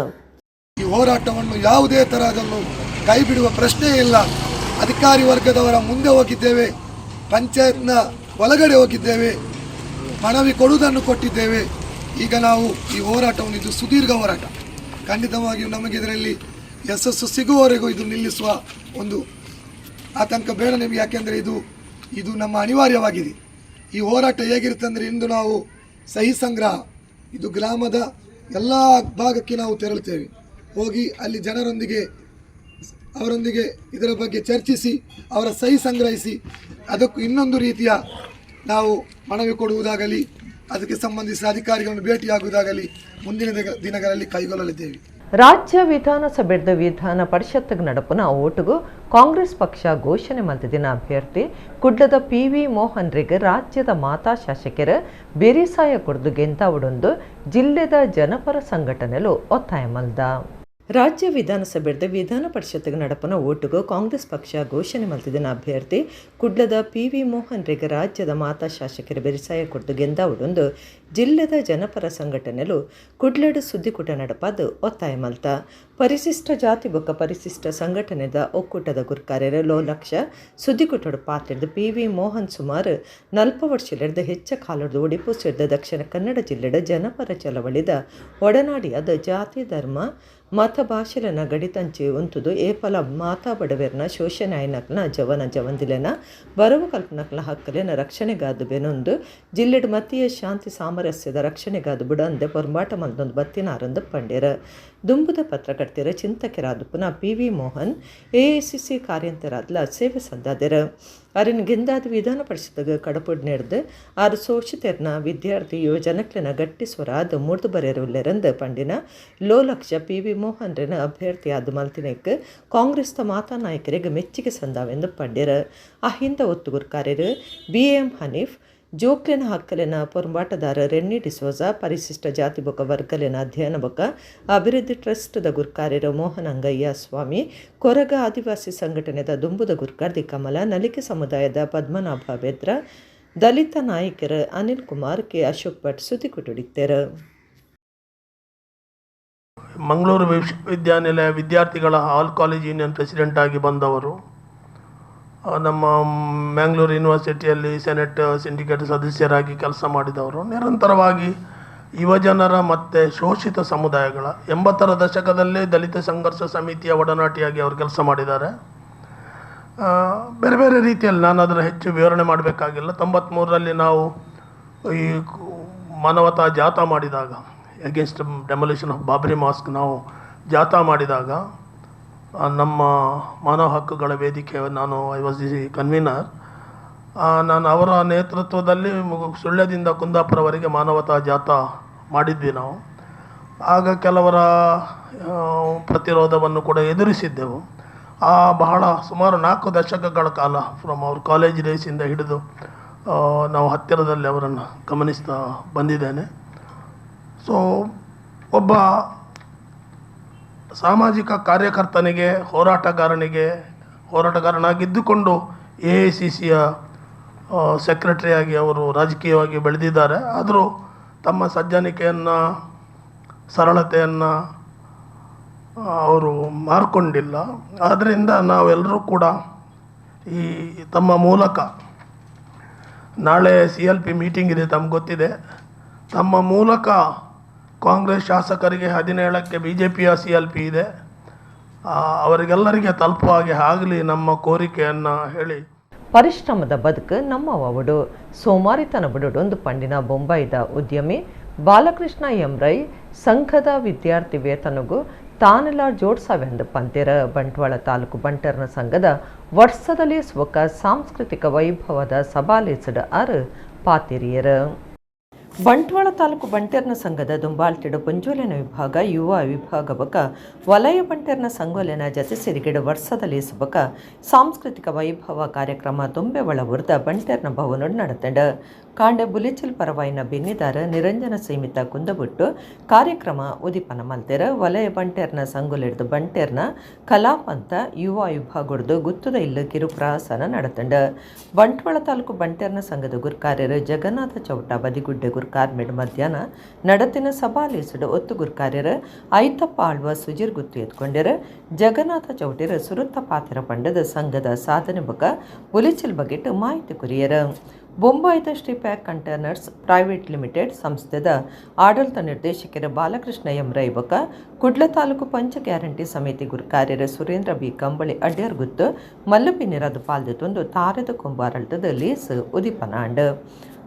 ಈ ಹೋರಾಟವನ್ನು ಯಾವುದೇ ತರಹದಲ್ಲೂ ಕೈ ಬಿಡುವ ಪ್ರಶ್ನೆ ಇಲ್ಲ. ಅಧಿಕಾರಿ ವರ್ಗದವರ ಮುಂದೆ ಹೋಗಿದ್ದೇವೆ, ಪಂಚಾಯತ್ನ ಒಳಗಡೆ ಹೋಗಿದ್ದೇವೆ, ಮನವಿ ಕೊಡುವುದನ್ನು ಕೊಟ್ಟಿದ್ದೇವೆ. ಈಗ ನಾವು ಈ ಹೋರಾಟವನ್ನು, ಇದು ಸುದೀರ್ಘ ಹೋರಾಟ, ಖಂಡಿತವಾಗಿಯೂ ನಮಗೆ ಇದರಲ್ಲಿ ಯಶಸ್ಸು ಸಿಗುವವರೆಗೂ ಇದು ನಿಲ್ಲಿಸುವ ಒಂದು ಆತಂಕ ಬೇಡ ನಿಮಗೆ. ಯಾಕೆಂದರೆ ಇದು ನಮ್ಮ ಅನಿವಾರ್ಯವಾಗಿದೆ. ಈ ಹೋರಾಟ ಹೇಗಿರುತ್ತೆ ಅಂದರೆ, ಇಂದು ನಾವು ಸಹಿ ಸಂಗ್ರಹ, ಇದು ಗ್ರಾಮದ ಎಲ್ಲ ಭಾಗಕ್ಕೆ ನಾವು ತೆರಳುತ್ತೇವೆ. ಹೋಗಿ ಅಲ್ಲಿ ಜನರೊಂದಿಗೆ ಅವರೊಂದಿಗೆ ಇದರ ಬಗ್ಗೆ ಚರ್ಚಿಸಿ ಅವರ ಸಹಿ ಸಂಗ್ರಹಿಸಿ ಅದಕ್ಕೂ ಇನ್ನೊಂದು ರೀತಿಯ ನಾವು ಮನವಿ ಕೊಡುವುದಾಗಲಿ, ಅದಕ್ಕೆ ಸಂಬಂಧಿಸಿದ ಅಧಿಕಾರಿಗಳನ್ನು ಭೇಟಿಯಾಗುವುದಾಗಲಿ ಮುಂದಿನ ದಿನಗಳಲ್ಲಿ ಕೈಗೊಳ್ಳಲಿದ್ದೇವೆ. ರಾಜ್ಯ ವಿಧಾನಸಭೆದ ವಿಧಾನ ಪರಿಷತ್ಗೆ ನಡಪುನ ಓಟುಗು ಕಾಂಗ್ರೆಸ್ ಪಕ್ಷ ಘೋಷಣೆ ಮಲ್ತಿದಿನ ಅಭ್ಯರ್ಥಿ ಕುಡ್ಲದ PV ಮೋಹನ್ರಿಗೆ ರಾಜ್ಯದ ಮಾತಾ ಶಾಸಕರ ಬೇರಿಸಾಯ ಕೊಡ್ದು ಗೆಂತಾವುಡೊಂದು ಜಿಲ್ಲೆದ ಜನಪರ ಸಂಘಟನೆಲು ಒತ್ತಾಯ ಮಲ್ದ. ರಾಜ್ಯ ವಿಧಾನಸಭೆದ ವಿಧಾನ ಪರಿಷತ್ಗೆ ನಡಪನ ಓಟುಗು ಕಾಂಗ್ರೆಸ್ ಪಕ್ಷ ಘೋಷಣೆ ಮಲ್ತಿದಿನ ಅಭ್ಯರ್ಥಿ ಕುಡ್ಲದ PV ಮೋಹನ್ರಿಗೆ ರಾಜ್ಯದ ಮಾತಾ ಶಾಸಕರ ಬೆರಿಸಾಯ ಕೊಡ್ದು ಗೆಂದಾವುಡೊಂದು ಜಿಲ್ಲೆದ ಜನಪರ ಸಂಘಟನೆಲು ಕುಡ್ಲಡು ಸುದ್ದಿಕೂಟ ನಡಪದು ಒತ್ತಾಯ ಮಲ್ತ. ಪರಿಶಿಷ್ಟ ಜಾತಿ ಬೊಕ್ಕ ಪರಿಶಿಷ್ಟ ಸಂಘಟನೆದ ಒಕ್ಕೂಟದ ಗುರ್ಕಾರ್ಯರ ಲೋಲಕ್ಷ ಸುದ್ದಿಕೂಟಡು ಪಾತ್ರದ PV ಮೋಹನ್ ಸುಮಾರು 40 ವರ್ಷದ ಹೆಚ್ಚ ಕಾಲದ ಒಡಿಪು ಸೇರಿದ ದಕ್ಷಿಣ ಕನ್ನಡ ಜಿಲ್ಲೆಡ ಜನಪರ ಚಳವಳಿದ ಒಡನಾಡಿಯಾದ ಜಾತಿ ಧರ್ಮ ಮತ ಭಾಷೆಲನ ಗಡಿತಂಚೆ ಉಂತುದು ಏಪಲ ಮಾತಾ ಬಡವೆರ್ನ ಶೋಷಣೆ ಆಯ್ನಕ್ನ ಜವನ ಜವಂದಿಲೆನ ಬರವು ಕಲ್ಪನಕ್ಲ ಹಕ್ಕಲೆನ ರಕ್ಷಣೆಗಾದು ಬೆನೊಂದು ಜಿಲ್ಲೆಡ್ ಮತೀಯ ಶಾಂತಿ ಸಾಮರಸ್ಯದ ರಕ್ಷಣೆಗಾದು ಬುಡಂದೆ ಪೊರ್ಮಾಟ ಮಲ್ದೊಂದು ಬತ್ತಿನಾರಂದು ಪಂಡ್ಯರ ದುಂಬುದ ಪತ್ರಕರ್ತರ ಚಿಂತಕರಾದ ಪುನಃ PV ಮೋಹನ್ AICC ಕಾರ್ಯಂತರಾದ್ಲ ಸೇವೆ ಸಂದಾದೆರ ಅರಿನ ಗೆಂದಾದ ವಿಧಾನ ಪರಿಷತ್ಗೆ ಕಡಪುಡ್ ನಡೆದು ಆರು ಶೋಷಿತರ್ನ ವಿದ್ಯಾರ್ಥಿ ಯುವಜನಕ್ಲನ ಗಟ್ಟಿ ಸ್ವರಾದ ಮುರಿದು ಬರೆಯರುಲ್ಲೆರಂದ ಪಂಡಿನ ಲೋಲಕ್ಷ PV ಮೋಹನ್ರನ ಅಭ್ಯರ್ಥಿ ಆದ ಮಲ್ತಿನಕ್ಕೆ ಕಾಂಗ್ರೆಸ್ನ ಮಾತಾ ನಾಯಕರಿಗೆ ಮೆಚ್ಚುಗೆ ಸಂದಾವೆಂದು ಪಂಡ್ಯರ ಆ ಹಿಂದ ಒತ್ತುಗುರ್ಕಾರ್ಯರು BAM ಹನೀಫ್ ಜೋಕ್ಲೆನ ಹಕ್ಕಲೆನ ಪೊರ್ಮಾಟದಾರ ರೆನ್ನಿ ಡಿಸೋಜ ಪರಿಶಿಷ್ಟ ಜಾತಿ ಬೊಕ್ಕ ವರ್ಗಲೆನ ಅಧ್ಯಯನ ಬೊಕ್ಕ ಅಭಿವೃದ್ಧಿ ಟ್ರಸ್ಟ್ದ ಗುರ್ಕಾರ್ಯರ ಮೋಹನ್ ಅಂಗಯ್ಯ ಸ್ವಾಮಿ ಕೊರಗ ಆದಿವಾಸಿ ಸಂಘಟನೆದ ದುಂಬುದ ಗುರ್ಕಾರ್ದಿ ಕಮಲ ನಲಿಕೆ ಸಮುದಾಯದ ಪದ್ಮನಾಭ ಬೆದ್ರ ದಲಿತ ನಾಯಕರ ಅನಿಲ್ ಕುಮಾರ್ ಕೆ ಅಶೋಕ್ ಭಟ್ ಸುದ್ದಿ ಕೊಟ್ಟಿದ್ದಾರೆ. ಮಂಗಳೂರು ವಿಶ್ವವಿದ್ಯಾನಿಲಯ ವಿದ್ಯಾರ್ಥಿಗಳ ಆಲ್ ಕಾಲೇಜ್ ಯೂನಿಯನ್ ಪ್ರೆಸಿಡೆಂಟ್ ಆಗಿ ಬಂದವರು, ನಮ್ಮ ಮ್ಯಾಂಗ್ಳೂರು ಯೂನಿವರ್ಸಿಟಿಯಲ್ಲಿ ಸೆನೆಟ್ ಸಿಂಡಿಕೇಟ್ ಸದಸ್ಯರಾಗಿ ಕೆಲಸ ಮಾಡಿದವರು, ನಿರಂತರವಾಗಿ ಯುವಜನರ ಮತ್ತು ಶೋಷಿತ ಸಮುದಾಯಗಳ 80ರ ದಶಕದಲ್ಲೇ ದಲಿತ ಸಂಘರ್ಷ ಸಮಿತಿಯ ಒಡನಾಟಿಯಾಗಿ ಅವರು ಕೆಲಸ ಮಾಡಿದ್ದಾರೆ. ಬೇರೆ ಬೇರೆ ರೀತಿಯಲ್ಲಿ ನಾನು ಅದನ್ನು ಹೆಚ್ಚು ವಿವರಣೆ ಮಾಡಬೇಕಾಗಿಲ್ಲ. 93ರಲ್ಲಿ ನಾವು ಈ ಮಾನವತಾ ಜಾಥಾ ಮಾಡಿದಾಗ, against demolition of Babri mask ನಾವು ಜಾಥಾ ಮಾಡಿದಾಗ ನಮ್ಮ ಮಾನವ ಹಕ್ಕುಗಳ ವೇದಿಕೆ, ಐ ವಾಸ್ ದಿ ಕನ್ವೀನರ್, ನಾನು ಅವರ ನೇತೃತ್ವದಲ್ಲಿ ಸುಳ್ಯದಿಂದ ಕುಂದಾಪುರವರೆಗೆ ಮಾನವತಾ ಜಾಥಾ ಮಾಡಿದ್ವಿ ನಾವು. ಆಗ ಕೆಲವರ ಪ್ರತಿರೋಧವನ್ನು ಕೂಡ ಎದುರಿಸಿದ್ದೆವು. ಬಹಳ ಸುಮಾರು 4 ದಶಕಗಳ ಕಾಲ ಫ್ರಮ್ ಅವ್ರ ಕಾಲೇಜ್ ಡೇಸಿಂದ ಹಿಡಿದು ನಾವು ಹತ್ತಿರದಲ್ಲಿ ಅವರನ್ನು ಗಮನಿಸ್ತಾ ಬಂದಿದ್ದೇನೆ. ಸೊ ಒಬ್ಬ ಸಾಮಾಜಿಕ ಕಾರ್ಯಕರ್ತನಿಗೆ, ಹೋರಾಟಗಾರನಾಗಿದ್ದುಕೊಂಡು AICCಯ ಸೆಕ್ರೆಟರಿಯಾಗಿ ಅವರು ರಾಜಕೀಯವಾಗಿ ಬೆಳೆದಿದ್ದಾರೆ. ಆದರೂ ತಮ್ಮ ಸಜ್ಜನಿಕೆಯನ್ನು, ಸರಳತೆಯನ್ನು ಅವರು ಮಾರ್ಕೊಂಡಿಲ್ಲ. ಆದ್ದರಿಂದ ನಾವೆಲ್ಲರೂ ಕೂಡ ಈ ತಮ್ಮ ಮೂಲಕ, ನಾಳೆ CLP ಮೀಟಿಂಗ್ ಇದೆ, ತಮ್ಗೆ ಗೊತ್ತಿದೆ, ತಮ್ಮ ಮೂಲಕ ಕಾಂಗ್ರೆಸ್ ಶಾಸಕರಿಗೆ 17ಕ್ಕೆ BJPಯ CLP ಇದೆ, ಅವರಿಗೆಲ್ಲರಿಗೆ ತಲುಪುವ ಹಾಗೆ ಆಗಲಿ ನಮ್ಮ ಕೋರಿಕೆಯನ್ನು ಹೇಳಿ. ಪರಿಶ್ರಮದ ಬದುಕು ನಮ್ಮ ಒವಡು ಸೋಮಾರಿತನ ಬಿಡುಡೊಂದು ಪಂಡಿನ ಬೊಂಬಾಯಿದ ಉದ್ಯಮಿ ಬಾಲಕೃಷ್ಣ ಎಂ ರೈ ಸಂಘದ ವಿದ್ಯಾರ್ಥಿ ವೇತನಗೂ ತಾನೆಲ್ಲ ಜೋಡ್ಸಾವೆಂದು ಪಂತಿರ. ಬಂಟ್ವಾಳ ತಾಲೂಕು ಬಂಟರ್ನ ಸಂಘದ ವರ್ಷದಲ್ಲಿ ಸ್ವಕ ಸಾಂಸ್ಕೃತಿಕ ವೈಭವದ ಸಭಾಲೇಸಡ ಆರು ಪಾತಿರಿಯರು. ಬಂಟ್ವಾಳ ತಾಲೂಕು ಬಂಟೆರ್ನ ಸಂಘದ ದುಂಬಾಲ್ತಿಡು ಪುಂಜೋಲೆನ ವಿಭಾಗ ಯುವ ವಿಭಾಗ ಬಕ ವಲಯ ಬಂಟೆರ್ನ ಸಂಗೋಲೆನ ಜತೆ ಸೇರಿಗಿಡ ವರ್ಷದಲ್ಲಿ ಸುಬಕ ಸಾಂಸ್ಕೃತಿಕ ವೈಭವ ಕಾರ್ಯಕ್ರಮ ತುಂಬೆ ಒಳಬುರ್ದ ಬಂಟೆರ್ನ ಭವನೋಡು ನಡೆತಂಡ. ಕಾಂಡೆ ಬುಲಿಚಿಲ್ ಪರವಾಯಿನ ಬೆನ್ನಿದಾರ ನಿರಂಜನ ಸೀಮಿತ ಕುಂದಬಿಟ್ಟು ಕಾರ್ಯಕ್ರಮ ಉದಿಪನ ಮಲ್ತೆರ. ವಲಯ ಬಂಟೆರ್ನ ಸಂಗೋಲೆಡ್ದು ಬಂಟೆರ್ನ ಕಲಾಪಂತ ಯುವ ವಿಭಾಗಡ್ದು ಗುತ್ತುದ ಇಲ್ಲ ಕಿರುಪ್ರಹಸನ ನಡೆತಂಡ. ಬಂಟ್ವಾಳ ತಾಲೂಕು ಬಂಟೆರ್ನ ಸಂಘದ ಗುರ್ಕಾರ್ಯರು ಜಗನ್ನಾಥ ಚೌಟ ಬದಿಗುಡ್ಡೆ ಗುರ್ಕಾರ್ಮೆಡ್ ಮಧ್ಯಾಹ್ನ ನಡತಿನ ಸಭಾಲೇಸುಡು ಒತ್ತು ಗುರ್ಕಾರ್ಯರು ಐತಪ್ಪ ಆಳ್ವ ಸುಜಿರ್ ಗುತ್ತು ಎತ್ಕೊಂಡ್ಯರ. ಜಗನ್ನಾಥ ಚೌಟಿರ ಸುರುತ್ತ ಪಾತಿರ ಪಂಡದ ಸಂಘದ ಸಾಧನೆ ಬಕ ಬುಲಿಚಿಲ್ ಬಗೆಟ್ ಮಾಹಿತಿ ಕುರಿಯರ. ಬೊಂಬಾಯಿದ Shri pack containers private limited ಸಂಸ್ಥೆದ ಆಡಳಿತ ನಿರ್ದೇಶಕರ ಬಾಲಕೃಷ್ಣ ಎಂ ರೈ ಬಕ ಕುಡ್ಲ ತಾಲೂಕು ಪಂಚ ಗ್ಯಾರಂಟಿ ಸಮಿತಿ ಗುರ್ಕಾರ್ಯರ ಸುರೇಂದ್ರ ಬಿ ಕಂಬಳಿ ಅಡ್ಯರ್ ಗುತ್ತು ಮಲ್ಲಪಿನಿರದ ಪಾಲ್ದೊಂದು ತಾರೆದ ಕೊಂಬಾರಳದ ಲೀಸ್ ಉದಿಪನಾಂಡ್.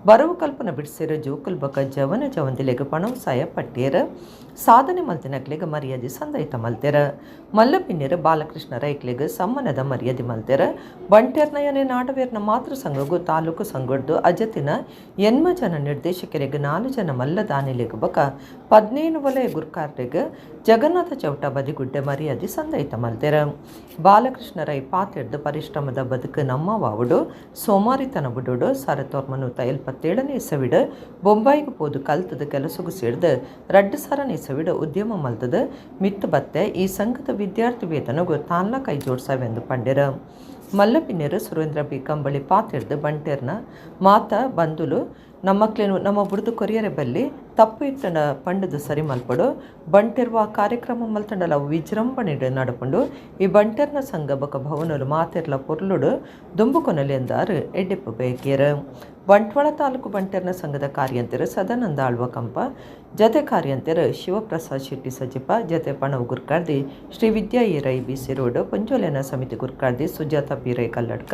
ಬರವು ಕಲ್ಪನ ಬಿಡಿಸಿರೋ ಜೋಕುಲ್ ಬಕ ಜವನ ಜವಂದಿಲೆಗೆ ಪಣವು ಸಾಯ ಪಟ್ಟಿಯರ ಸಾಧನೆ ಮಲ್ತಿನಕ್ಲೆಗೆ ಮರ್ಯಾದೆ ಸಂದೈತ ಮಲ್ತೆರ ಮಲ್ಲಪಿನ್ಯರ ಬಾಲಕೃಷ್ಣ ರೈಕ್ಲೆಗೆ ಸಮ್ಮನದ ಮರ್ಯಾದೆ ಮಲ್ತೆರ ಬಂಟೆರ್ನಯನೆ ನಾಡವೇರ್ನ ಮಾತೃ ಸಂಘಗೂ ತಾಲೂಕು ಸಂಘದ್ದು ಅಜತಿನ ಎನ್ಮ ಜನ ನಿರ್ದೇಶಕರಿಗೆ 4 ಜನ ಮಲ್ಲ ದಾನಿಲೆಗೆ ಬಕ 15 ವಲಯ ಗುರ್ಕಾರ್ರೆಗೆ ಜಗನ್ನಾಥ ಚೌಟ ಬದಿಗುಡ್ಡೆ ಮರ್ಯಾದೆ ಸಂದೈತ ಮಲ್ತೆರ ಬಾಲಕೃಷ್ಣ ರೈ ಪಾತೆಡ್ದು ಪರಿಶ್ರಮದ ಬದುಕು ನಮ್ಮ ವಾವುಡು ಸೋಮಾರಿತನ ಬಿಡೋಡು ಸರತೋರ್ಮನು ತೈಲ್ 17ನೇ ಇಸವಿಡು ಬೊಂಬಾಯಿಗೆ ಪೋದು ಕಲ್ತದ ಕೆಲಸಗೂ ಸೇರಿದು 2 ಸರನೇ ಇಸವಿಡು ಉದ್ಯಮ ಮಲ್ತದ ಮಿತ್ತು ಬತ್ತೆ ಈ ಸಂಘದ ವಿದ್ಯಾರ್ಥಿ ವೇತನಗೂ ತಾನ್ಲ ಕೈ ಜೋಡ್ಸವೆಂದು ಪಂಡಿರ ಮಲ್ಲಪಿನ್ಯರು ಸುರೇಂದ್ರ ಬಿ ಕಂಬಳಿ ಪಾತೆಡ್ದು ಬಂಟೇರ್ನ ಮಾತ ಬಂದುಲು ನಮ್ಮಕ್ಲೇನು ನಮ್ಮ ಬುಡ್ದು ಕೊರಿಯರೆ ಬಲ್ಲಿ ತಪ್ಪು ಇಟ್ಟನ ಪಂಡದು ಸರಿ ಮಲ್ಪಡು ಬಂಟೆರ್ವ ಕಾರ್ಯಕ್ರಮ ಮಲ್ತಂಡಲ ವಿಜೃಂಭಣೆ ನಡಪಂಡು ಈ ಬಂಟೆರ್ನ ಸಂಘ ಬಕ ಭವನಲು ಮಾತೆರ್ಲ ಪೊರ್ಲುಡು ದುಂಬುಕೊನಲಿ ಎಂದಾರು ಎಡ್ಡೆಪ್ಪು ಬೇಕೇರ ಬಂಟ್ವಾಳ ತಾಲೂಕು ಬಂಟೆರ್ನ ಸಂಘದ ಕಾರ್ಯಂತರ ಸದಾನಂದ ಆಳ್ವ ಕಂಪ ಜತೆ ಕಾರ್ಯಂತರ ಶಿವಪ್ರಸಾದ್ ಶೆಟ್ಟಿ ಸಜಿಪ ಜತೆ ಪಣವು ಗುರ್ಕಾರ್ದಿ ಶ್ರೀ ವಿದ್ಯಾ ಈರೈ ಬಿಸಿ ರೋಡ್ ಪಂಚೋಲೆನ ಸಮಿತಿ ಗುರ್ಕಾರ್ದಿ ಸುಜಾತ ಬೀರೈ ಕಲ್ಲಡ್ಕ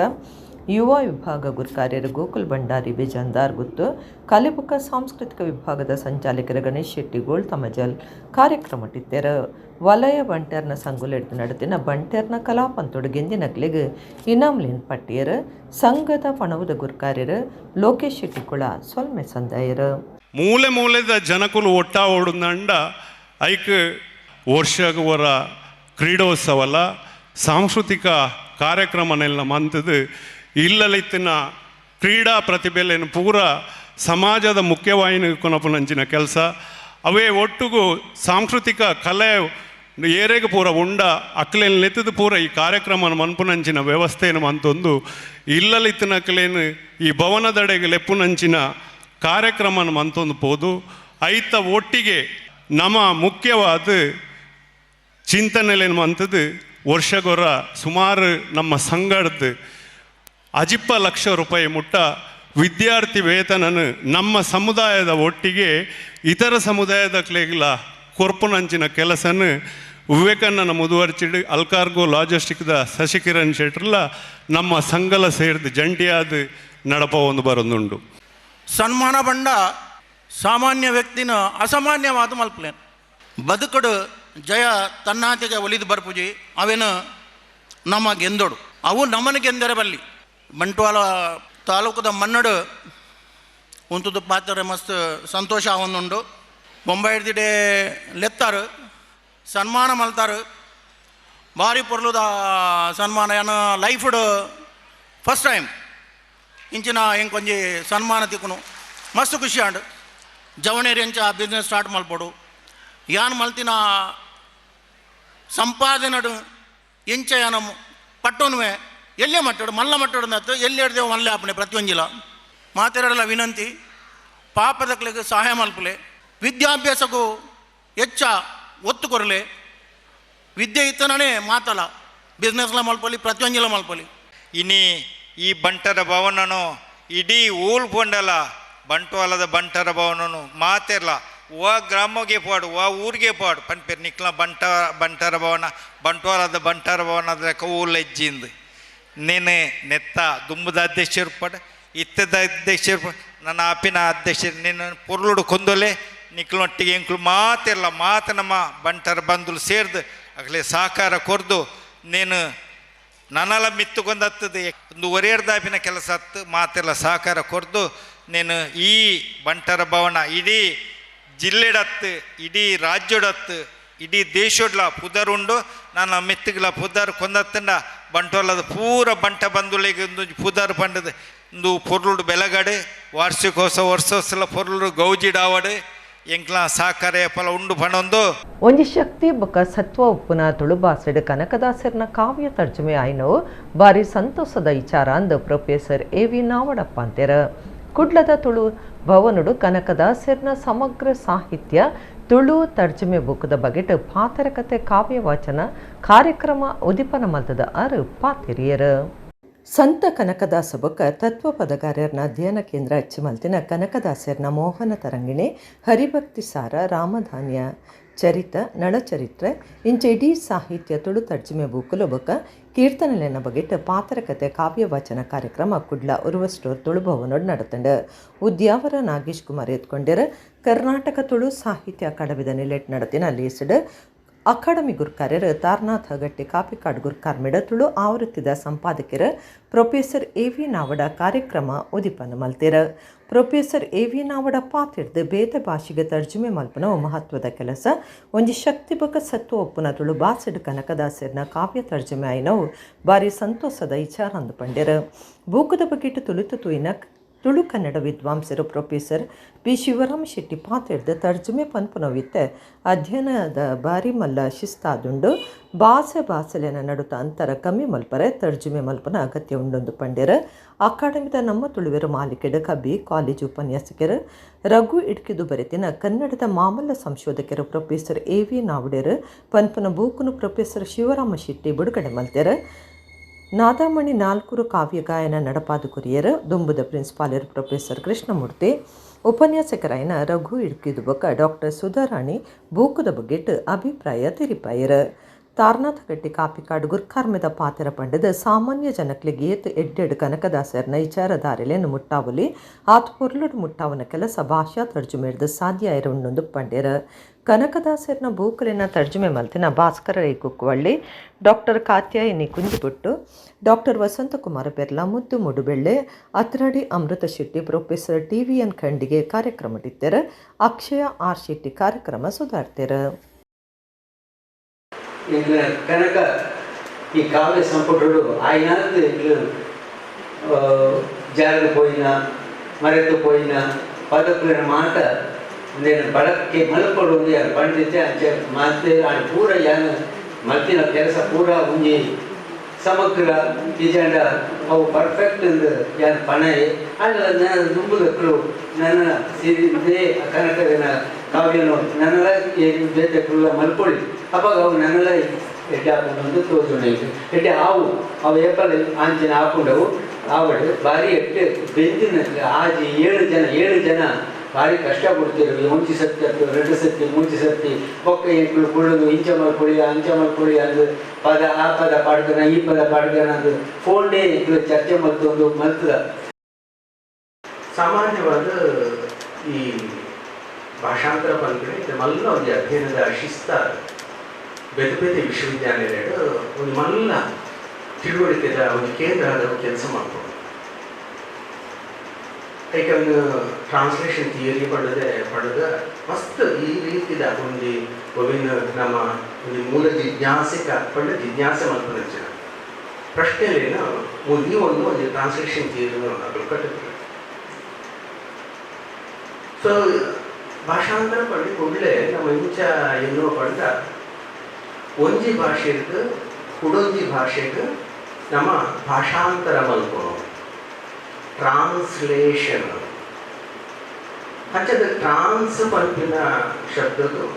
ಯುವ ವಿಭಾಗ ಗುರ್ಕಾರ್ಯರು ಗೋಕುಲ್ ಭಂಡಾರಿ ಬೇಜಾಂದಾರ್ ಗುತ್ತು ಕಲೆಬುಕ್ಕ ಸಾಂಸ್ಕೃತಿಕ ವಿಭಾಗದ ಸಂಚಾಲಕರ ಗಣೇಶ್ ಶೆಟ್ಟಿ ಗೋಳ್ ತಮಜಲ್ ಕಾರ್ಯಕ್ರಮಟ್ಟಿದ್ದೆರ ವಲಯ ಬಂಟೇರ್ನ ಸಂಗುಲೆಡ್ದು ನಡೆದಿನ ಬಂಟೇರ್ನ ಕಲಾಪಂತೋಡು ಗೆಂದಿನಕ್ಲೆಗೆ ಇನಾಮ್ಲಿನ್ ಪಟ್ಟಿಯರ ಸಂಘದ ಪಣವುದ ಗುರ್ಕಾರ್ಯರು ಲೋಕೇಶ್ ಶೆಟ್ಟಿ ಕುಳ ಸೊಲ್ಮೆ ಸಂದಾಯರ ಮೂಲೆ ಮೂಲೆದ ಜನಕುಲು ಒಟ್ಟ ಓಡುಂದಂಡ ಐಕ್ ವರ್ಷವರ ಕ್ರೀಡೋತ್ಸವಲ ಸಾಂಸ್ಕೃತಿಕ ಕಾರ್ಯಕ್ರಮನೆಲ್ಲ ಮಂತದು ಇಲ್ಲಲಿತ್ತಿನ ಕ್ರೀಡಾ ಪ್ರತಿಭೆಯನ್ನು ಪೂರ ಸಮಾಜದ ಮುಖ್ಯವಾಹಿನಿ ಕೊನಪುನಂಚಿನ ಕೆಲಸ ಅವೇ ಒಟ್ಟಿಗೂ ಸಾಂಸ್ಕೃತಿಕ ಕಲೆ ಏರೆಗೆ ಪೂರ ಉಂಡ ಅಕ್ಲೇನು ನೆತ್ತದು ಪೂರ ಈ ಕಾರ್ಯಕ್ರಮ ಮನ್ಪುನಂಚಿನ ವ್ಯವಸ್ಥೆಯನ್ನು ಮಂತೊಂದು ಇಲ್ಲಲಿತ್ತಿನಕ್ಲೇನು ಈ ಭವನದಡೆಗೆ ಲೆಪ್ಪುನಂಚಿನ ಕಾರ್ಯಕ್ರಮ ಮಂತೊಂದು ಪೋದು ಐತ ಒಟ್ಟಿಗೆ ನಮ್ಮ ಮುಖ್ಯವಾದ ಚಿಂತನೆಲೇನು ಮಂತದು ವರ್ಷಗೊರ ಸುಮಾರು ನಮ್ಮ ಸಂಘದ 10 ಲಕ್ಷ ರೂಪಾಯಿ ಮುಟ್ಟ ವಿದ್ಯಾರ್ಥಿ ವೇತನನು ನಮ್ಮ ಸಮುದಾಯದ ಒಟ್ಟಿಗೆ ಇತರ ಸಮುದಾಯದ ಕ್ಲೇಗ್ಲ ಕೊರ್ಪುನಂಚಿನ ಕೆಲಸನು ವಿವೇಕಣ್ಣನ ಮುದುವರ್ಚಿಡು ಅಲ್ಕಾರ್ಗೋ ಲಾಜಿಸ್ಟಿಕ್ದ ಶಶಿಕಿರಣ್ ಶೆಟ್ರಲ್ಲ ನಮ್ಮ ಸಂಘಲ ಸೇರಿದ ಜಂಟಿಯಾದ ನಡಪ ಒಂದು ಬರೋದುಂಡು ಸನ್ಮಾನ ಬಂಡ ಸಾಮಾನ್ಯ ವ್ಯಕ್ತಿನ ಅಸಾಮಾನ್ಯವಾದ ಮಲ್ಪಲೇನು ಬದುಕಡು ಜಯ ತನ್ನಾತಿಗೆ ಒಲಿದು ಬರ್ಪುಜಿ ಅವೇನು ನಮ್ಮ ಗೆಂದೋಡು ಅವು ನಮ್ಮನ್ನು ಗೆಂದರೆ ಬಲ್ಲಿ ಬಂಟ್ವಾಳ ತಾಲೂಕದ ಮನ್ನಡು ಉಂತುದು ಪಾತ್ರೆ ಮಸ್ತ್ ಸಂತೋಷ ಅವನುಂಡು ಬೊಂಬೈ ಹಿಡ್ದಿಡೆ ಲೆತ್ತಾರು ಸನ್ಮಾನ ಮಲ್ತಾರು ಭಾರಿ ಪೊರ್ಲುದ ಸನ್ಮಾನ ಏನ ಲೈಫ್ಡು ಫಸ್ಟ್ ಟೈಮ್ ಇಂಚಿನ ಹೆಂಗೆ ಕೊಂಚಿ ಸನ್ಮಾನ ತಿಕ್ಕನು ಮಸ್ತ್ ಖುಷಿ ಆಂಡು ಜವಣೇರಿ ಹೆಂಚ ಬಿಸ್ನೆಸ್ ಸ್ಟಾರ್ಟ್ ಮಲ್ಪಡು ಯಾನ್ ಮಲ್ತಿನ ಸಂಪಾದನೆಡು ಎಂಚ ಯಾನ ಪಟ್ಟೋನುವೆ ಎಲ್ಲೇ ಮಟ್ಟಡು ಮಲ್ಲ ಮಟ್ಟಡು ನತ್ತು ಎಲ್ಲಿ ಹಿಡ್ದೇವು ಮಲ್ಲೆ ಆಪಣೆ ಪ್ರತಿಯೊಂಜಿಲ್ಲ ಮಾತೆರಡಲ್ಲ ವಿನಂತಿ ಪಾಪದಕ್ಲಿಗೆ ಸಹಾಯ ಮಲ್ಪಲೆ ವಿದ್ಯಾಭ್ಯಾಸಕ್ಕೂ ಹೆಚ್ಚ ಒತ್ತು ಕೊರಲೆ ವಿದ್ಯೆ ಇತ್ತನೇ ಮಾತಲ್ಲ ಬಿಸ್ನೆಸ್ಲ ಮಲ್ಪಲಿ ಪ್ರತಿಯೊಂಜಿಲ್ಲ ಮಲ್ಪಲಿ ಇನಿ ಈ ಬಂಟರ ಭವನನು ಇಡೀ ಊಲ್ ಪೊಂಡಲ ಬಂಟ್ವಾಳದ ಬಂಟರ ಭವನನು ಮಾತೆರ್ಲ ವ ಗ್ರಾಮಕ್ಕೆ ಪಾಡು ವ ಊರಿಗೆ ಪಾಡು ಪನ್ಪೇರು ನಿಕ್ಲ ಬಂಟರ ಭವನ ಬಂಟ್ವಾಳದ ಬಂಟರ ಭವನದ ಊಲ್ ಹೆಜ್ಜಿಂದು ನೀನು ನೆತ್ತ ದುಂಬದ ಅಧ್ಯಕ್ಷರು ಪಡ ಇತ್ತದ ಅಧ್ಯಕ್ಷರು ಪಡ ನನ್ನ ಆಪಿನ ಅಧ್ಯಕ್ಷರು ನೀನು ಪೊರ್ಲುಡು ಕೊಂದೊಲೆ ನಿಕ್ಲೊಟ್ಟಿಗೆ ಎಂಕ್ಲು ಮಾತೆಲ್ಲ ಮಾತು ನಮ್ಮ ಬಂಟರ ಬಂಧುಲು ಸೇರ್ದು ಆಗಲೇ ಸಹಕಾರ ಕೊರ್ದು ನೀನು ನನ್ನಲ್ಲ ಮಿತ್ತುಕೊಂಡತ್ತದೆ ಒಂದು ಒರೇರ್ದಾಪಿನ ಕೆಲಸ ಹತ್ತು ಮಾತೆಲ್ಲ ಸಹಕಾರ ಕೊರ್ದು ನೀನು ಈ ಬಂಟರ ಭವನ ಇಡೀ ಜಿಲ್ಲೆಡತ್ತು ಇಡೀ ರಾಜ್ಯಡತ್ತು ಇಡೀ ದೇಶಡ್ಲ ಪುದರುಂಡು ನನ್ನ ಮೆತ್ತಗಲ ಪುದರ್ ಕೊಂದತ್ತಂಡ ಬಂಟ್ವಾಳದ ಪೂರ ಬಂಟ ಬಂಧುಳಿಗೆ ಒಂದು ಪುದರ್ ಪಂಡದು ಒಂದು ಪೊರ್ಲುಡು ಬೆಲಗಡೆ ವಾರ್ಷಿಕೋತ್ಸವ ವರ್ಷೋತ್ಸವ ಪೊರ್ಲುಡು ಗೌಜಿಡಾವಡೆ ಎಂಕ್ಲ ಸಹಕಾರ ಫಲ ಉಂಡು ಪಣೊಂದು ಒಂಜಿ ಶಕ್ತಿ ಬೊಕ ಸತ್ವ ಉಪ್ಪುನ ತುಳುಬಾಸೆಡ್ ಕನಕದಾಸರ್ನ ಕಾವ್ಯ ತರ್ಜುಮೆ ಆಯ್ನವು ಬಾರಿ ಸಂತೋಷದ ವಿಚಾರ ಅಂದು ಪ್ರೊಫೆಸರ್ ಎ.ವಿ. ನಾವಡಪ್ಪ ಅಂತೆರ ಕುಡ್ಲದ ತುಳು ಭವನುಡು ಕನಕದಾಸರ್ನ ಸಮಗ್ರ ಸಾಹಿತ್ಯ ತುಳು ತರ್ಜುಮೆ ಬುಕ್ದ ಬಗೆಟ್ ಪಾತರಕತೆ ಕಾವ್ಯ ವಾಚನ ಕಾರ್ಯಕ್ರಮ ಉದಿಪನ ಮಲ್ತದ ಆರು ಪಾತಿರಿಯರ ಸಂತ ಕನಕದಾಸ ಬೊಕ್ಕ ತತ್ವ ಪದಗಾರ್ಯರ್ನ ಅಧ್ಯಯನ ಕೇಂದ್ರ ಅಚ್ಚುಮಲ್ತಿನ ಕನಕದಾಸರ್ನ ಮೋಹನ ತರಂಗಿಣಿ ಹರಿಭಕ್ತಿ ಸಾರ ರಾಮಧಾನ್ಯ ಚರಿತ ನಳಚರಿತ್ರೆ ಇಂಚ ಇಡೀ ಸಾಹಿತ್ಯ ತುಳು ತರ್ಜುಮೆ ಬೂಕುಲು ಬೊಕ್ಕ ಕೀರ್ತನೆಲೆನ ಬಗೆಟ್ ಪಾತ್ರಕತೆ ಕಾವ್ಯವಾಚನ ಕಾರ್ಯಕ್ರಮ ಕುಡ್ಲ ಉರುವ ಸ್ಟೋರ್ ತುಳು ಭವನೋಡ್ ನಡತಂಡು ಉದ್ಯಾವರ ನಾಗೇಶ್ ಕುಮಾರ್ ಎತ್ಕೊಂಡಿರ ಕರ್ನಾಟಕ ತುಳು ಸಾಹಿತ್ಯ ಅಕಾಡೆಮಿದ ನಿಲೆಟ್ ನಡತಿನ ಲೀಸ್ಡ್ ಅಕಾಡೆಮಿ ಗುರ್ಕಾರ್ಯರು ತಾರ್ನಾಥ್ ಹಗಟ್ಟಿ ಕಾಪಿಕಾಡ್ ಗುರ್ಕಾರ್ಮಿಡ ತುಳು ಆವೃತ್ತಿದ ಸಂಪಾದಕರ ಪ್ರೊಫೆಸರ್ ಎ.ವಿ. ನಾವಡ ಕಾರ್ಯಕ್ರಮ ಉದಿಪನ ಮಲ್ತಿರ. Professor A V. ನಾವಡ ಪಾತಿಡ್ದು ಬೇತೆ ಭಾಷೆಗೆ ತರ್ಜುಮೆ ಮಲ್ಪನ ಮಹತ್ವದ ಕೆಲಸ ಒಂಜಿ ಶಕ್ತಿಬಕ ಸತ್ವ ಒಪ್ಪುನ ತುಳು ಬಾಸಿಡ್ ಕನಕದಾಸರ್ನ ಕಾವ್ಯ ತರ್ಜುಮೆ ಆಯ್ನವು ಬಾರಿ ಸಂತೋಷದ ವಿಚಾರ ಅಂದು ಪಂಡ್ಯರ. ಬೂಕದ ಬಗೆಟ್ ತುಳಿತು ತೂಯಿನ ತುಳು ಕನ್ನಡ ವಿದ್ವಾಂಸರು ಪ್ರೊಫೆಸರ್ ಪಿ ಶಿವರಾಮ ಶೆಟ್ಟಿ ಪಾತಿಡ್ದು ತರ್ಜುಮೆ ಪನ್ಪುನವಿತ್ತೆ ಅಧ್ಯಯನದ ಬಾರಿ ಮಲ್ಲ ಶಿಸ್ತಾದುಂಡು ಬಾಸೆಲೆನ ನಡುತ ಅಂತರ ಕಮ್ಮಿ ಮಲ್ಪರೆ ತರ್ಜುಮೆ ಮಲ್ಪನ ಅಗತ್ಯ ಉಂಡೊಂದು ಪಂಡ್ಯರ. ಅಕಾಡೆಮಿದ ನಮ್ಮ ತುಳುವೆರು ಮಾಲಿಕೆಡು ಕಬಿ ಕಾಲೇಜು ಉಪನ್ಯಾಸಕರು ರಘು ಇಡ್ಕಿದು ಬರೆತಿನ ಕನ್ನಡದ ಮಾಮಲ್ಲ ಸಂಶೋಧಕರು ಪ್ರೊಫೆಸರ್ ಎ.ವಿ. ನಾವಡೇರು ಪನ್ಪುನ ಬೂಕುನು ಪ್ರೊಫೆಸರ್ ಶಿವರಾಮ ಶೆಟ್ಟಿ ಬಿಡುಗಡೆ ಮಲ್ತೆರ. ನಾದಾಮಣಿ ನಾಲ್ಕೂರು ಕಾವ್ಯ ಗಾಯನ ನಡಪಾದು ಕುರಿಯರು ದುಂಬುದ ಪ್ರಿನ್ಸಿಪಾಲರು ಪ್ರೊಫೆಸರ್ ಕೃಷ್ಣಮೂರ್ತಿ ಉಪನ್ಯಾಸಕರಾಯನ ರಘು ಇಡ್ಕಿದು ಬೊಕ್ಕ ಡಾಕ್ಟರ್ ಸುಧಾರಾಣಿ ಬೂಕುದ ಬಗೆಟ್ ಅಭಿಪ್ರಾಯ ತಿರಿಪಾಯರು. ತಾರ್ನಾಥ ಗಟ್ಟಿ ಕಾಪಿಕಾಡ್ ಗುರ್ಕಾರ್ಮೆದ ಪಾತ್ರ ಪಂಡದ ಸಾಮಾನ್ಯ ಜನಕ್ಲಿಗೆ ಏತ್ ಎಡ್ಡೆಡ್ ಕನಕದಾಸರ್ನ ವಿಚಾರಧಾರೆಲೆಯನ್ನು ಮುಟ್ಟಾವಲಿ ಆತ ಪೊರ್ಲುಡು ಮುಟ್ಟಾವನ ಕೆಲಸ ಭಾಷಾ ತರ್ಜುಮೆಡ್ದು ಸಾಧ್ಯ ಇರುಂಡೊಂದು ಪಂಡ್ಯರ. ಕನಕದಾಸರ್ನ ಬೂಕಲಿನ ತರ್ಜುಮೆ ಮಲ್ತಿನ ಭಾಸ್ಕರ ರೈ ಕುಕ್ಕುವಳ್ಳಿ, ಡಾಕ್ಟರ್ ಕಾತ್ಯಾಯಿನಿ ಕುಂಜಿಬುಟ್ಟು, ಡಾಕ್ಟರ್ ವಸಂತಕುಮಾರ ಪೆರ್ಲ, ಮುದ್ದು ಮುಡುಬೆಳ್ಳೆ, ಅತ್ರಡಿ ಅಮೃತ ಶೆಟ್ಟಿ, ಪ್ರೊಫೆಸರ್ ಟಿ.ವಿ.ಎನ್. ಖಂಡಿಗೆ ಕಾರ್ಯಕ್ರಮ ಇಟ್ಟೆರ. ಅಕ್ಷಯ ಆರ್ ಶೆಟ್ಟಿ ಕಾರ್ಯಕ್ರಮ ಸುಧಾರ್ತೆರ. ಕನಕ ಈ ಕಾವ್ಯ ಸಂಪುಟಗಳು ಆಯ್ನಾದ ಜಾರದು ಪೋಯಿನ ಮರೆತು ಪೋಯಿನ ಪದಕುಲಿನ ಮಾತ నేను ಬಳಕೆ ಮಲ್ಪಡು ఉంది ಅದು ಪಂಡಿತೆ ಅಂಚೆ ಮತ್ತೆ ಅದು ಪೂರ ಯಾನು ಮಲ್ತಿನ ಕೆಲಸ ಪೂರ ಒಂಜಿ ಸಮಗ್ರ ಇಜಂಡ ಅವು ಪರ್ಫೆಕ್ಟ್ ಎಂದು ಯಾನು ಪಣೆ ಅಲ್ಲ ನಾನು ದುಂಬುದಕ್ಕಳು ನನ್ನ ಸಿರಿದೇ ಕನಕದ ಕಾವ್ಯನು ನನ್ನಲ್ಲ ಬೇತಕ್ಕಳು ಮಲ್ಪೊಳಿ ಅವಾಗ ಅವು ನನ್ನೆಲ್ಲ ಎಡ್ಡೆ ಹಾಕೊಂಡು ತೋರಿಸು ಎಡ್ಡೆ ಅವು ಏಪಲ್ ಆಂಚಿನ ಹಾಕೊಂಡವು ಆವಡು ಭಾರಿ ಎಟ್ಟೆ ಬೆಂದಿನ ಆಜಿ 7 ಜನ ಭಾರಿ ಕಷ್ಟ ಕೊಡ್ತಿರು. ಮುಂಚಿ ಸತ್ತಿ ಅಥವಾ 2 ಸತ್ತಿ 3 ಸತ್ತಿ ಒಕ್ಕ ಎಂಕ್ಳು ಕುಳ್ಳದು ಇಂಚ ಮಲ್ಕೊಳ್ಳಿ ಅದು ಪದ ಆ ಪದ ಪಾಡ್ಕನ ಈ ಪದ ಪಾಡ್ಕನ ಅದು ಫೋನ್ನೇ ಎಂಕ್ಳು ಚರ್ಚೆ ಮಲ್ತೊಂದು ಮಲ್ತದ. ಸಾಮಾನ್ಯವಾದ ಈ ಭಾಷಾಂತರ ಪಂದ್ರೆ ಇದು ಮಲ್ಲ ಒಂದು ಅಧ್ಯಯನದ ಶಿಸ್ತ ಬೇತೆ ಬೇತೆ ವಿಶ್ವವಿದ್ಯಾನಿಲಯಗಳು ಒಂದು ಮಲ್ಲ ತಿಳುವಳಿಕೆದ ಒಂದು ಕೇಂದ್ರದ ಕೆಲಸ ಮಾಡ್ಕೊಂಡು ಈಗ ಒಂದು ಟ್ರಾನ್ಸ್ಲೇಷನ್ ಥಿಯರಿ ಪಡೆದ ಮಸ್ತ್ ಈ ರೀತಿದ ಒಂದು ನಮ್ಮ ಒಂದು ಮೂಲ ಜಿಜ್ಞಾಸೆಗೆ ಪಂಡ ಜಿಜ್ಞಾಸೆ ಮಲ್ಪನ ಪ್ರಶ್ನೆಯಲ್ಲೇನು ನೀವು ಒಂದು ಟ್ರಾನ್ಸ್ಲೇಷನ್ ಥಿಯರಿ ಅದು ಕಟ್ಟಿದ್ರು. ಸೊ ಭಾಷಾಂತರ ಪಂಡಿ ಕೂಡಲೇ ನಮ್ಮ ಇಂಚ ಎನ್ನುವ ಪಂಡ ಒಂಜಿ ಭಾಷೆಗೆ ಕುಡೊಂಜಿ ಭಾಷೆಗೆ ನಮ್ಮ ಭಾಷಾಂತರ ಮಲ್ಪನು ಟ್ರಾನ್ಸ್ಲೇಷನ್ ಅಂಚದ ಟ್ರಾನ್ಸ್ ಪಂಪಿನ ಶಬ್ದದ್ದು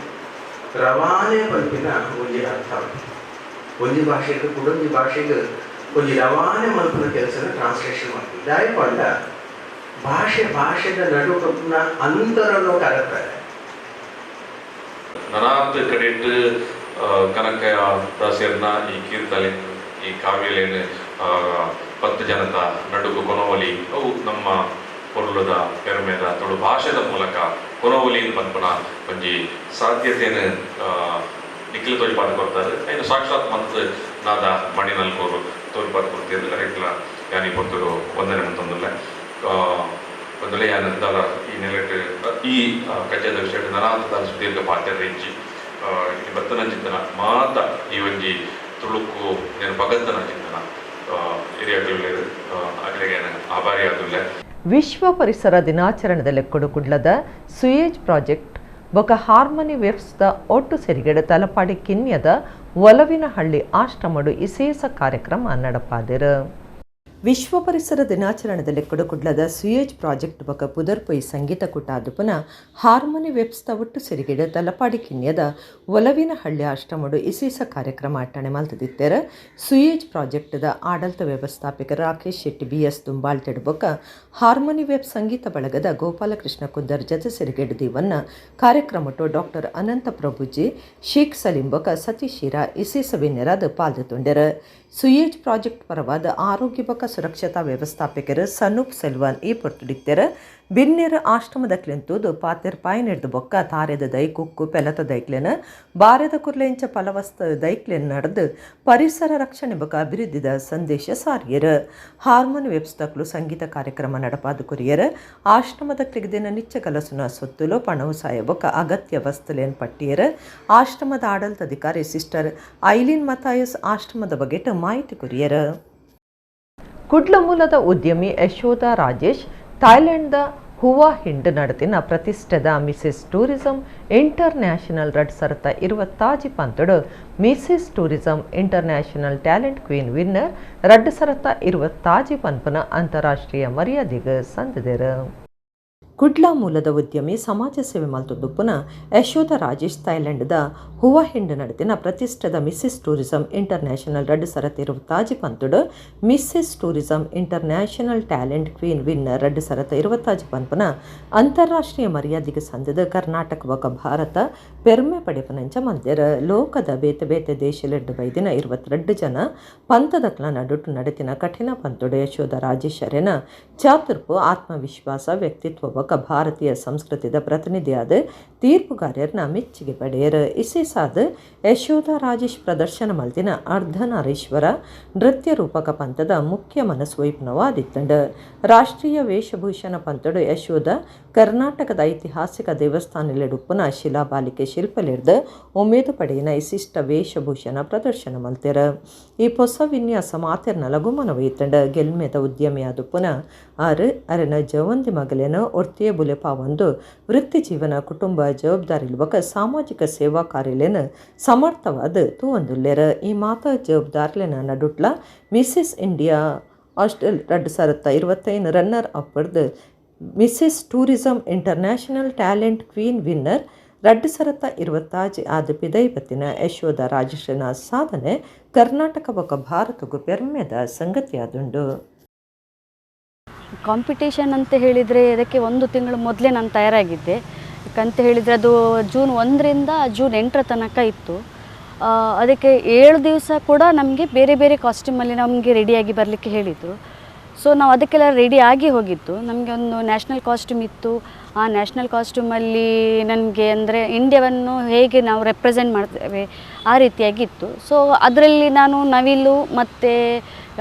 ರವಾನೆ ಪಂಪಿನ ಒಂಜಿ ಅರ್ಥ ಒಂಜಿ ಭಾಷೆಗೆ ಕುಡೊಂಜಿ ಭಾಷೆಗೆ ಒಂಜಿ ರವಾನೆ ಮಲ್ಪನ ಕೆಲಸನ ಟ್ರಾನ್ಸ್ಲೇಷನ್ ಮಾಡ್ತೀವಿ. ದಾಯಿ ಪಂಡ ಭಾಷೆದ ನಡುವಿನ ಅಂತರನ್ನು ಕರೆತಾರೆ. ನನಾತ್ ಕಡೆಟ್ ಕನಕ ದಾಸರ್ನ ಈ ಕೀರ್ತನೆ ಈ ಕಾವ್ಯಲೇನು 10 ಜನತ ನಡುಗು ಕೊನವಲಿ ಅವು ನಮ್ಮ ಪೊರ್ಲುದ ಪೆರ್ಮೆದ ತುಳು ಭಾಷೆದ ಮೂಲಕ ಕೊನವಲಿ ಪನ್ಪನ ಒಂಜಿ ಸಾಧ್ಯತೆಯನ್ನು ನಿಖಿಲ ತೋರಿಪಾಡು ಕೊಡ್ತಾರೆ. ಇನ್ನು ಸಾಕ್ಷಾತ್ ಮತ್ತು ನಾದ ಮಣಿನಲ್ಕೋರು ತೋರಿಪಾಡು ಕೊಡ್ತಿದ್ರು ರೆಗ್ಲ ಯಾನಿ ಪೊರ್ತರು ಒಂದನೇ ಮಂತೊಂದುಲ್ಲ ಒಂದೊಳ್ಳೆ ಯಾನಂದಲ ಈ ನೆಲೆಟ್ ಈ ಕಜ್ಜದ ವಿಷಯ ನನಾದ ಸುದೀರ್ಘ ಪಾತ್ಯ ರೇಂಜಿ ಬತ್ತನ ಚಿಂತನ ಮಾತ ಈ ಒಂಜಿ ತುಳುಕು నేను ಭಗತ್ತನ ಚಿಂತನ ಹಿರಿಯಗಳು ಅಗ್ರೆಗೆ ಆಭಾರಿ ಆದುಲ್ಲ. ವಿಶ್ವ ಪರಿಸರ ದಿನಾಚರಣೆದಲ್ಲಿ ಕೊಡುಕುಡ್ಲದ ಸುಯೇಜ್ ಪ್ರಾಜೆಕ್ಟ್ ಬೊಕ ಹಾರ್ಮನಿ ವೆಬ್ಸ್ದ ಒಟ್ಟು ಸೆರಿಗೆಡ ತಲಪಾಡಿ ಕಿನ್ಯದ ಒಲವಿನ ಹಳ್ಳಿ ಆಶ್ರಮಡು ವಿಶೇಷ ಕಾರ್ಯಕ್ರಮ ನಡಪಾದಿರು. ವಿಶ್ವ ಪರಿಸರ ದಿನಾಚರಣೆದಲ್ಲಿ ಕೊಡಕುಡ್ಲದ ಸುಯೇಜ್ ಪ್ರಾಜೆಕ್ಟ್ ಬಕ ಪುದರ್ಪೊಯ್ ಸಂಗೀತ ಕೂಟಾದುಪುನ ಹಾರ್ಮೋನಿ ವೆಬ್ಸ್ತ ಒಟ್ಟು ಸಿರಿಗಿಡ ತಲಪಾಡಿ ಕಿಣ್ಯದ ಒಲವಿನ ಹಳ್ಳಿ ಅಷ್ಟಮಡು ಇಸೀಸ ಕಾರ್ಯಕ್ರಮ ಅಟ್ಟಣೆ ಮಲ್ತದಿತ್ತೇರ ಸುಯೇಜ್ ಪ್ರಾಜೆಕ್ಟ್ದ ಆಡಳಿತ ವ್ಯವಸ್ಥಾಪಕ ರಾಕೇಶ್ ಶೆಟ್ಟಿ BS ದುಂಬಾಳ್ತೆಡ್ ಬೊಕ ಹಾರ್ಮೋನಿ ವೆಬ್ ಸಂಗೀತ ಬಳಗದ ಗೋಪಾಲಕೃಷ್ಣ ಕುಂದರ್ ಜತೆ ಸಿರಿಗೆಡ್ ದಿವನ್ನ ಕಾರ್ಯಕ್ರಮಟು ಡಾಕ್ಟರ್ ಅನಂತ ಪ್ರಭುಜಿ ಶೇಖ್ ಸಲೀಂ ಬೊಕ ಸತೀಶ್ ಶಿರಾ ಇಸೀಸ ವಿನ್ಯರಾದ ಪಾಲ್ದೊಂಡೆರ ಸುಯೇಜ್ ಪ್ರಾಜೆಕ್ಟ್ ಪರವಾದ ಆರೋಗ್ಯ ಬಕ ಸುರಕ್ಷತಾ ವ್ಯವಸ್ಥಾಪಕರು ಸನೂಪ್ ಸೆಲ್ವಾನ್ ಈ ಪೊರ್ತುಡಿಕ್ತೆರ ಬಿನ್ನೆರ ಆಶ್ರಮದ ಕ್ಲೆಂತೂದು ಪಾತೆರ್ ಪಾಯಿ ನೆಡ್ದು ಬೊಕ್ಕ ತಾರೆದ ದೈಕುಕ್ಕು ಪೆಲತ ದೈಕ್ಲೆನ ಬಾರೆದ ಕುರ್ಲೆಂಚ ಫಲವಸ್ತ ದೈಕ್ಲೆನ್ ನಡೆದು ಪರಿಸರ ರಕ್ಷಣೆ ಬಕ ಅಭಿವೃದ್ಧಿದ ಸಂದೇಶ ಸಾರಿಯರ ಹಾರ್ಮೋನ್ ವೆಬ್ಸ್ತಕ್ಲು ಸಂಗೀತ ಕಾರ್ಯಕ್ರಮ ನಡಪಾದು ಕುರಿಯರ ಆಶ್ರಮದ ಕ್ಲಿಗ್ದಿನ ನಿಚ್ಚ ಕಲಸುನ ಸೊತ್ತುಲು ಪಣವು ಸಾಯ ಬೊಕ ಅಗತ್ಯ ವಸ್ತುಲೇನ್ ಪಟ್ಟಿಯರ ಆಶ್ರಮದ ಆಡಳಿತಾಧಿಕಾರಿ ಸಿಸ್ಟರ್ ಐಲಿನ್ ಮತಾಯಸ್ ಆಶ್ರಮದ ಬಗೆಟ್ ಮಾಹಿತಿ ಕುರಿಯರ ಕುಡ್ಲ ಮೂಲದ ಉದ್ಯಮಿ ಯಶೋಧ ರಾಜೇಶ್ ಥಾಯ್ಲೆಂಡ್ದ ಹುವಾ ಹಿಂಡ್ ನಡತಿನ ಪ್ರತಿಷ್ಠೆದ ಮಿಸೆಸ್ ಟೂರಿಸಂ ಇಂಟರ್ನ್ಯಾಷನಲ್ 2020 ಪಂತುಡು Mrs tourism international talent queen winner 2020 ಪನ್ಪನ ಅಂತಾರಾಷ್ಟ್ರೀಯ ಮರ್ಯಾದೆಗೆ ಸಂದಿದೆರು. ಕುಡ್ಲಾ ಮೂಲದ ಉದ್ಯಮಿ ಸಮಾಜ ಸೇವೆ ಮಲ್ತುದುಪ್ಪುನ ಯಶೋಧ ರಾಜೇಶ್ ಥಾಯ್ಲೆಂಡ್ದ ಹುವಾ ಹಿಂಡ್ ನಡತಿನ ಪ್ರತಿಷ್ಠೆದ ಮಿಸೆಸ್ ಟೂರಿಸಂ ಇಂಟರ್ನ್ಯಾಷನಲ್ 2020 ಪಂತುಡು Mrs tourism international talent queen winner 2020 ಪನ್ಪನ ಅಂತಾರಾಷ್ಟ್ರೀಯ ಮರ್ಯಾದೆಗೆ ಸಂದಿದ ಕರ್ನಾಟಕ ಬೊಕ ಭಾರತ ಪೆರ್ಮೆ ಪಡೆಪನಂಚ ಮಂದಿರ ಲೋಕದ ಬೇತೆ ಬೇತೆ ದೇಶಲೆಡ್ಡು ಬೈದಿನ 22 ಜನ ಪಂತದಕ್ಲ ನಡುಟು ನಡತಿನ ಕಠಿಣ ಪಂತುಡು ಯಶೋಧ ರಾಜೇಶ್ ಅರೆನ ಚಾತುರ್ಪು ಆತ್ಮವಿಶ್ವಾಸ ವ್ಯಕ್ತಿತ್ವ ಬೊಕ ಭಾರತೀಯ ಸಂಸ್ಕೃತಿದ ಪ್ರತಿನಿಧಿಯಾದ ತೀರ್ಪುಗಾರ್ಯರ್ನ ಮೆಚ್ಚುಗೆ ಪಡೆಯರ ಇಸೇಸಾದ ಯಶೋಧ ರಾಜೇಶ್ ಪ್ರದರ್ಶನ ಮಲ್ತಿನ ಅರ್ಧನಾರೀಶ್ವರ ನೃತ್ಯ ರೂಪಕ ಪಂಥದ ಮುಖ್ಯ ಮನಸ್ವೈಪ್ನವಾದಿತ್ತಂಡ ರಾಷ್ಟ್ರೀಯ ವೇಷಭೂಷಣ ಪಂಥಡು ಯಶೋಧ ಕರ್ನಾಟಕದ ಐತಿಹಾಸಿಕ ದೇವಸ್ಥಾನಲೆಡುಪ್ಪುನ ಶಿಲಾಬಾಲಿಕೆ ಶಿಲ್ಪಲಿಡ್ದ ಉಮೇದು ಪಡೆಯಿನ ವಿಶಿಷ್ಟ ವೇಷಭೂಷಣ ಪ್ರದರ್ಶನ ಮಲ್ತೆರ ಈ ಹೊಸ ವಿನ್ಯಾಸ ಮಾತೆರ್ನ ಲಘುಮನವೈತಂಡ ಗೆಲ್ಮೆದ ಉದ್ಯಮಿಯಾದುಪ್ಪುನ ಅರೆನ ಜವಂದಿ ಮಗಲೇನ ಒರ್ತಿಯ ಬುಲೆಪ ಒಂದು ವೃತ್ತಿ ಜೀವನ ಕುಟುಂಬ ಜವಾಬ್ದಾರಿಲ್ವಕ ಸಾಮಾಜಿಕ ಸೇವಾ ಕಾರ್ಯಲೇನ ಸಮರ್ಥವಾದ ತೂವೊಂದುಲ್ಲೆರ ಈ ಮಾತಾ ಜವಾಬ್ದಾರಿಲೇನ ನಡುಟ್ಲ ಮಿಸೆಸ್ ಇಂಡಿಯಾ ಆಸ್ಟ್ರೇಲ್ 2025 ರನ್ನರ್ ಅಪ್ ಪಡೆದು Mrs tourism international talent queen winner 2020 ಆದ ಪಿದೈಪತ್ತಿನ ಯಶೋಧ ರಾಜೇಶನ ಸಾಧನೆ ಕರ್ನಾಟಕ ಬೊಕ ಭಾರತಗೂ ಪೆರ್ಮೆದ ಸಂಗತಿಯಾದುಂಡು. ಕಾಂಪಿಟೇಷನ್ ಅಂತ ಹೇಳಿದರೆ ಅದಕ್ಕೆ 1 ತಿಂಗಳು ಮೊದಲೇ ನಾನು ತಯಾರಾಗಿದ್ದೆ. ಯಾಕಂತ ಹೇಳಿದರೆ ಅದು ಜೂನ್ 1ರಿಂದ ಜೂನ್ 8 ತನಕ ಇತ್ತು. ಅದಕ್ಕೆ 7 ದಿವಸ ಕೂಡ ನಮಗೆ ಬೇರೆ ಬೇರೆ ಕಾಸ್ಟ್ಯೂಮಲ್ಲಿ ನಮಗೆ ರೆಡಿಯಾಗಿ ಬರಲಿಕ್ಕೆ ಹೇಳಿದರು. ಸೊ ನಾವು ಅದಕ್ಕೆಲ್ಲ ರೆಡಿ ಆಗಿ ಹೋಗಿದ್ದು. ನಮಗೆ ಒಂದು ನ್ಯಾಷನಲ್ ಕಾಸ್ಟ್ಯೂಮ್ ಇತ್ತು. ಆ ನ್ಯಾಷನಲ್ ಕಾಸ್ಟ್ಯೂಮಲ್ಲಿ ನನಗೆ ಅಂದರೆ ಇಂಡಿಯಾವನ್ನು ಹೇಗೆ ನಾವು ರೆಪ್ರೆಸೆಂಟ್ ಮಾಡ್ತೇವೆ ಆ ರೀತಿಯಾಗಿತ್ತು. ಸೊ ಅದರಲ್ಲಿ ನಾನು ನವಿಲು ಮತ್ತು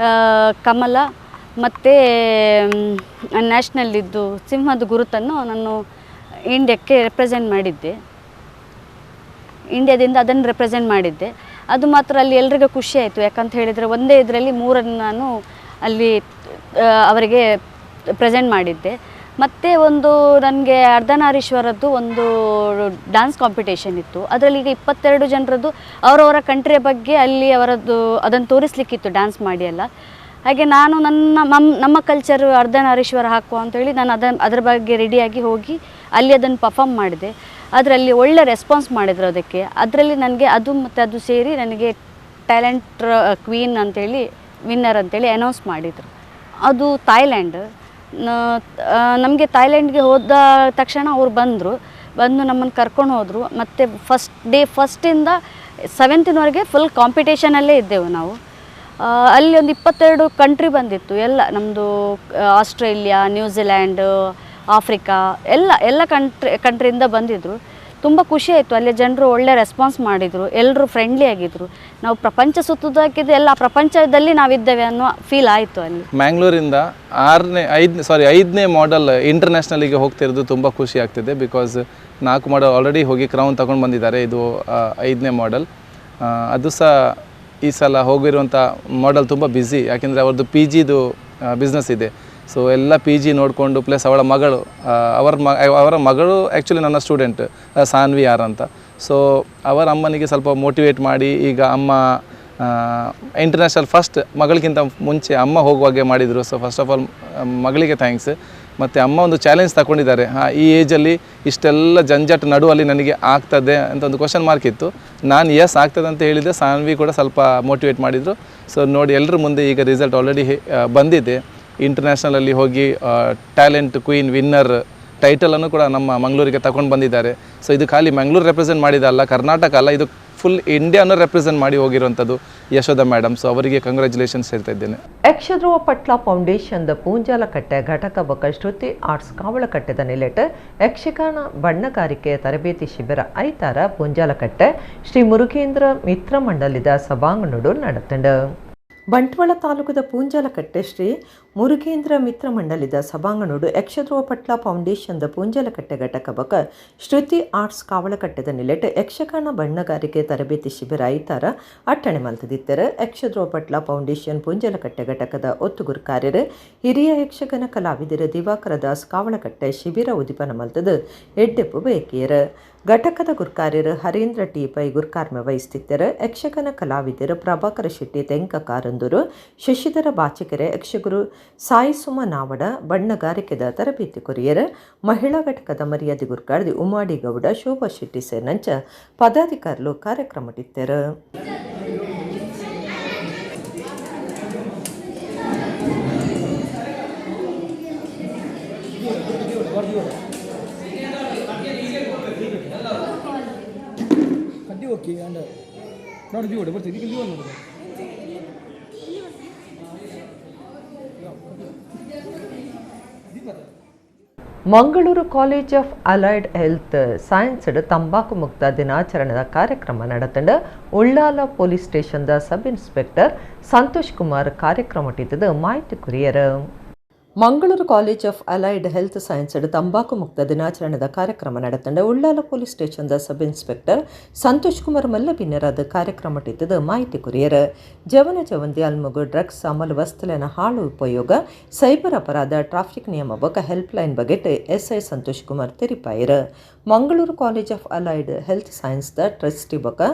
ಕಮಲ ಮತ್ತು ನ್ಯಾಷನಲ್ಲಿದ್ದು ಸಿಂಹದ ಗುರುತನ್ನು ನಾನು ಇಂಡಿಯಾಕ್ಕೆ ರೆಪ್ರೆಸೆಂಟ್ ಮಾಡಿದ್ದೆ. ಇಂಡಿಯಾದಿಂದ ಅದನ್ನು ರೆಪ್ರೆಸೆಂಟ್ ಮಾಡಿದ್ದೆ. ಅದು ಮಾತ್ರ ಅಲ್ಲಿ ಎಲ್ರಿಗೂ ಖುಷಿ ಆಯಿತು. ಯಾಕಂತ ಹೇಳಿದರೆ ಒಂದೇ ಇದರಲ್ಲಿ 3 ನಾನು ಅಲ್ಲಿ ಅವರಿಗೆ ಪ್ರೆಸೆಂಟ್ ಮಾಡಿದ್ದೆ. ಮತ್ತು ಒಂದು ನನಗೆ ಅರ್ಧನಾರೀಶ್ವರದ್ದು ಒಂದು ಡ್ಯಾನ್ಸ್ ಕಾಂಪಿಟೇಷನ್ ಇತ್ತು. ಅದರಲ್ಲಿ ಈಗ 22 ಜನರದ್ದು ಅವರವರ ಕಂಟ್ರಿಯ ಬಗ್ಗೆ ಅಲ್ಲಿ ಅವರದ್ದು ಅದನ್ನು ತೋರಿಸ್ಲಿಕ್ಕಿತ್ತು ಡ್ಯಾನ್ಸ್ ಮಾಡಿ ಎಲ್ಲ. ಹಾಗೆ ನಾನು ನಮ್ಮ ಕಲ್ಚರ್ ಅರ್ಧನಾರೀಶ್ವರ ಹಾಕುವ ಅಂತೇಳಿ ನಾನು ಅದರ ಬಗ್ಗೆ ರೆಡಿಯಾಗಿ ಹೋಗಿ ಅಲ್ಲಿ ಅದನ್ನು ಪರ್ಫಾರ್ಮ್ ಮಾಡಿದೆ. ಅದರಲ್ಲಿ ಒಳ್ಳೆ ರೆಸ್ಪಾನ್ಸ್ ಮಾಡಿದರು ಅದಕ್ಕೆ. ಅದರಲ್ಲಿ ನನಗೆ ಅದು ಮತ್ತು ಅದು ಸೇರಿ ನನಗೆ ಟ್ಯಾಲೆಂಟ್ ಕ್ವೀನ್ ಅಂತೇಳಿ ವಿನ್ನರ್ ಅಂತೇಳಿ ಅನೌನ್ಸ್ ಮಾಡಿದರು. ಅದು ಥಾಯ್ಲ್ಯಾಂಡ್. ನಮಗೆ ಥಾಯ್ಲ್ಯಾಂಡ್ಗೆ ಹೋದ ತಕ್ಷಣ ಅವ್ರು ಬಂದು ನಮ್ಮನ್ನು ಕರ್ಕೊಂಡು ಹೋದರು. ಮತ್ತು ಫಸ್ಟಿಂದ 7th ಫುಲ್ ಕಾಂಪಿಟೇಷನಲ್ಲೇ ಇದ್ದೆವು ನಾವು. ಅಲ್ಲಿ ಒಂದು 22 ಕಂಟ್ರಿ ಬಂದಿತ್ತು. ಎಲ್ಲ ನಮ್ಮದು ಆಸ್ಟ್ರೇಲಿಯಾ, ನ್ಯೂಜಿಲ್ಯಾಂಡ್, ಆಫ್ರಿಕಾ ಎಲ್ಲ ಕಂಟ್ರಿಯಿಂದ ಬಂದಿದ್ದರು. ತುಂಬ ಖುಷಿ ಆಯಿತು. ಅಲ್ಲಿ ಜನರು ಒಳ್ಳೆ ರೆಸ್ಪಾನ್ಸ್ ಮಾಡಿದರು. ಎಲ್ಲರೂ ಫ್ರೆಂಡ್ಲಿ ಆಗಿದ್ದರು. ನಾವು ಪ್ರಪಂಚ ಸುತ್ತೋದಕ್ಕಿದ್ದು ಎಲ್ಲ ಪ್ರಪಂಚದಲ್ಲಿ ನಾವಿದ್ದೇವೆ ಅನ್ನೋ ಫೀಲ್ ಆಯಿತು ಅಲ್ಲಿ. ಮ್ಯಾಂಗ್ಳೂರಿಂದ 5ನೇ ಮಾಡೆಲ್ ಇಂಟರ್ನ್ಯಾಷನಲಿಗೆ ಹೋಗ್ತಿರೋದು ತುಂಬ ಖುಷಿ ಆಗ್ತಿದೆ. ಬಿಕಾಸ್ 4 ಮಾಡೆಲ್ ಆಲ್ರೆಡಿ ಹೋಗಿ ಕ್ರೌನ್ ತಗೊಂಡು ಬಂದಿದ್ದಾರೆ. ಇದು 5ನೇ ಮಾಡೆಲ್. ಅದು ಸಹ ಈ ಸಲ ಹೋಗಿರುವಂಥ ಮಾಡೆಲ್ ತುಂಬ ಬ್ಯುಸಿ. ಯಾಕೆಂದರೆ ಅವ್ರದ್ದು PGದು ಬಿಸ್ನೆಸ್ ಇದೆ. ಸೊ ಎಲ್ಲ PG ನೋಡಿಕೊಂಡು ಪ್ಲಸ್ ಅವಳ ಮಗಳು ಅವರ ಮಗಳು ಆ್ಯಕ್ಚುಲಿ ನನ್ನ ಸ್ಟೂಡೆಂಟ್ ಸಾನ್ವಿ ಆರ್ ಅಂತ. ಸೊ ಅವರ ಅಮ್ಮನಿಗೆ ಸ್ವಲ್ಪ ಮೋಟಿವೇಟ್ ಮಾಡಿ ಈಗ ಅಮ್ಮ ಇಂಟರ್ನ್ಯಾಷನಲ್ ಫಸ್ಟ್ ಮಗಳಿಗಿಂತ ಮುಂಚೆ ಅಮ್ಮ ಹೋಗುವಾಗೆ ಮಾಡಿದರು. ಸೊ ಫಸ್ಟ್ ಆಫ್ ಆಲ್ ಮಗಳಿಗೆ ಥ್ಯಾಂಕ್ಸ್. ಮತ್ತು ಅಮ್ಮ ಒಂದು ಚಾಲೆಂಜ್ ತಗೊಂಡಿದ್ದಾರೆ. ಈ ಏಜಲ್ಲಿ ಇಷ್ಟೆಲ್ಲ ಜಂಜಾಟ ನಡುವಲ್ಲಿ ನನಗೆ ಆಗ್ತದೆ ಅಂತ ಒಂದು ಕ್ವಶನ್ ಮಾರ್ಕ್ ಇತ್ತು. ನಾನು ಎಸ್ ಆಗ್ತದೆ ಅಂತ ಹೇಳಿದೆ. ಸಾನ್ವಿ ಕೂಡ ಸ್ವಲ್ಪ ಮೋಟಿವೇಟ್ ಮಾಡಿದರು. ಸೊ ನೋಡಿ ಎಲ್ಲರ ಮುಂದೆ ಈಗ ರಿಸಲ್ಟ್ ಆಲ್ರೆಡಿ ಬಂದಿದೆ. ಇಂಟರ್ನ್ಯಾಷನಲಲ್ಲಿ ಹೋಗಿ ಟ್ಯಾಲೆಂಟ್ ಕ್ವೀನ್ ವಿನ್ನರ್ ಟೈಟಲನ್ನು ಕೂಡ ನಮ್ಮ ಮಂಗಳೂರಿಗೆ ತಗೊಂಡು ಬಂದಿದ್ದಾರೆ. ಸೊ ಇದು ಖಾಲಿ ಮಂಗಳೂರು ರೆಪ್ರೆಸೆಂಟ್ ಮಾಡಿದಲ್ಲ, ಕರ್ನಾಟಕ ಅಲ್ಲ, ಇದು ಫುಲ್ ಇಂಡಿಯಾನ ರೆಪ್ರೆಸೆಂಟ್ ಮಾಡಿ ಹೋಗಿರುವಂಥದ್ದು ಯಶೋಧ ಮೇಡಮ್. ಸೊ ಅವರಿಗೆ ಕಂಗ್ರ್ಯಾಚುಲೇಷನ್ಸ್ ಹೇಳ್ತಾ ಇದ್ದೇನೆ. ಯಕ್ಷಧ್ರುವ ಪಟ್ಲ ಫೌಂಡೇಶನ್ದ ಪೂಂಜಾಲಕಟ್ಟೆ ಘಟಕ ಬೊಕ್ಕ ಶ್ರುತಿ ಆರ್ಟ್ಸ್ ಕಾವಳಕಟ್ಟೆದ ನಿಲೆಟ್ ಯಕ್ಷಗಾನ ಬಣ್ಣಗಾರಿಕೆ ತರಬೇತಿ ಶಿಬಿರ ಐತಾರ ಪೂಂಜಾಲಕಟ್ಟೆ ಶ್ರೀ ಮುರುಗೇಂದ್ರ ಮಿತ್ರ ಮಂಡಲದ ಸಭಾಂಗಣಡು ನಡೆತಂಡ. ಬಂಟ್ವಾಳ ತಾಲೂಕದ ಪೂಂಜಾಲಕಟ್ಟೆ ಶ್ರೀ ಮುರುಗೇಂದ್ರ ಮಿತ್ರ ಮಂಡಲದ ಸಭಾಂಗಣಡು ಯಕ್ಷಧ್ರುವ ಪಟ್ಲ ಫೌಂಡೇಶನ್ದ ಪೂಂಜಾಲಕಟ್ಟೆ ಘಟಕ ಬೊಕ್ಕ ಶ್ರುತಿ ಆರ್ಟ್ಸ್ ಕಾವಳಕಟ್ಟೆದ ನಿಲೆಟ್ ಯಕ್ಷಗಾನ ಬಣ್ಣಗಾರಿಕೆ ತರಬೇತಿ ಶಿಬಿರ ಐತಾರ ಅಟ್ಟಣೆ ಮಲ್ತದಿತ್ತರ. ಯಕ್ಷಧ್ರುವ ಪಟ್ಲ ಫೌಂಡೇಶನ್ ಪೂಂಜಾಲಕಟ್ಟೆ ಘಟಕದ ಒತ್ತುಗುರು ಕಾರ್ಯರು ಹಿರಿಯ ಯಕ್ಷಗಾನ ಕಲಾವಿದರು ದಿವಾಕರ ದಾಸ್ ಕಾವಳಕಟ್ಟೆ ಶಿಬಿರ ಉದಿಪನ ಮಲ್ತದ ಎಡ್ಡೆಪ್ಪು ಬೇಕಿಯರು. ಘಟಕದ ಗುರ್ಕಾರ್ಯರು ಹರೀಂದ್ರ ಟಿ ಪೈ ಗುರ್ಕಾರ್ಮೆ ವಹಿಸ್ತಿದ್ದರು. ಯಕ್ಷಗಾನ ಕಲಾವಿದರು ಪ್ರಭಾಕರ ಶೆಟ್ಟಿ ತೆಂಕ ಕಾರಂದೂರು, ಶಶಿಧರ ಬಾಚಿಕೆರೆ, ಯಕ್ಷಗುರು ಸಾಯಿ ಸುಮ ನಾವಡ ಬಣ್ಣಗಾರಿಕೆದ ತರಬೇತಿ ಕೊರಿಯರು. ಮಹಿಳಾ ಘಟಕದ ಮರ್ಯಾದೆ ಗುರ್ಕಾರ್ದಿ ಉಮಾಡಿ ಗೌಡ, ಶೋಭಾ ಶೆಟ್ಟಿ ಸೇರಿನಂಚ ಪದಾಧಿಕಾರಿಗಳು ಕಾರ್ಯಕ್ರಮ ಇಟ್ಟರು. Mangaluru college of allied health ಸೈನ್ಸ್ಡ್ ತಂಬಾಕು ಮುಕ್ತ ದಿನಾಚರಣೆದ ಕಾರ್ಯಕ್ರಮ ನಡೆತಂಡ. ಉಳ್ಳಾಲ ಪೊಲೀಸ್ ಸ್ಟೇಷನ್ದ ಸಬ್ ಇನ್ಸ್ಪೆಕ್ಟರ್ ಸಂತೋಷ್ ಕುಮಾರ್ ಕಾರ್ಯಕ್ರಮ ಇಟ್ಟಿದ್ದ ಮಾಹಿತಿ ಕುರಿಯರು. Mangaluru college of allied health ಸೈನ್ಸ್ಡ್ ತಂಬಾಕು ಮುಕ್ತ ದಿನಾಚರಣೆದ ಕಾರ್ಯಕ್ರಮ ನಡೆತಂಡ. ಉಳ್ಳಾಲ ಪೊಲೀಸ್ ಸ್ಟೇಷನ್ದ ಸಬ್ ಇನ್ಸ್ಪೆಕ್ಟರ್ ಸಂತೋಷ್ ಕುಮಾರ್ ಮಲ್ಲಬಿನ್ನರಾದ ಕಾರ್ಯಕ್ರಮ ಇಟ್ಟಿದ್ದ ಮಾಹಿತಿ ಕುರಿಯರು. ಜವನ ಜವಂದಿ ಅಲ್ಮಗು ಡ್ರಗ್ಸ್ ಅಮಲು ವಸ್ತುಲಿನ ಹಾಳು ಉಪಯೋಗ ಸೈಬರ್ ಅಪರಾಧ ಟ್ರಾಫಿಕ್ ನಿಯಮ ಬೊಕ್ಕ ಹೆಲ್ಪ್ಲೈನ್ ಬಗೆಟ್ ಎಸ್ಐ ಸಂತೋಷ್ ಕುಮಾರ್ ತೆರಿಪಾಯರು. Mangaluru college of allied health ಸೈನ್ಸ್ದ ಟ್ರಸ್ಟಿ ಬೊಕ್ಕ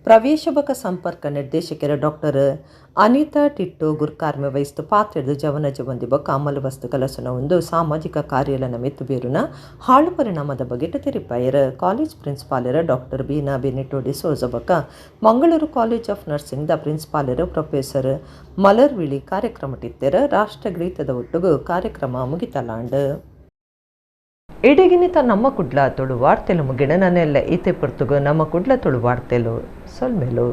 ಪ್ರವೇಶ ಬೊಕ್ಕ ಸಂಪರ್ಕ ನಿರ್ದೇಶಕರು ಡಾಕ್ಟರ್ ಅನಿತಾ ಟಿಟ್ಟು ಗುರ್ಕಾರ್ಮೆ ವಹಿಸ್ತು ಪಾತ್ರದ ಜವನ ಜವಂದಿ ಬೊಕ್ಕ ಅಮಲು ವಸ್ತು ಕಲಸನ ಒಂದು ಸಾಮಾಜಿಕ ಕಾರ್ಯಲನ ಮೆತ್ತು ಬೇರುನ ಹಾಳು ಪರಿಣಾಮದ ಬಗೆಟ್ ತೆರಿಪಾಯರು. ಕಾಲೇಜ್ ಪ್ರಿನ್ಸಿಪಾಲರ ಡಾಕ್ಟರ್ ಬೀನಾ ಬೆನಿಟೋ ಡಿಸೋಜ ಬೊಕ್ಕ ಮಂಗಳೂರು ಕಾಲೇಜ್ ಆಫ್ ನರ್ಸಿಂಗ್ದ ಪ್ರಿನ್ಸಿಪಾಲರು ಪ್ರೊಫೆಸರ್ ಮಲರ್ವಿಳಿ ಕಾರ್ಯಕ್ರಮ ಇಟ್ಟರು. ರಾಷ್ಟ್ರಗೀತದ ಒಟ್ಟಿಗೂ ಕಾರ್ಯಕ್ರಮ ಮುಗಿತಲಾಂಡ್. ಇಡಗಿನಿತ ನಮ್ಮ ಕುಡ್ಲ ತೊಳು ವಾರ್ತೆಲು ಮುಗಿಣ ನನ್ನೆಲ್ಲ ಈತೆ ಪುರ್ತುಗು ನಮ್ಮ ಕುಡ್ಲ ತೊಳು ವಾರ್ತೆಲು ಸೊಲ್ಮೆಲು.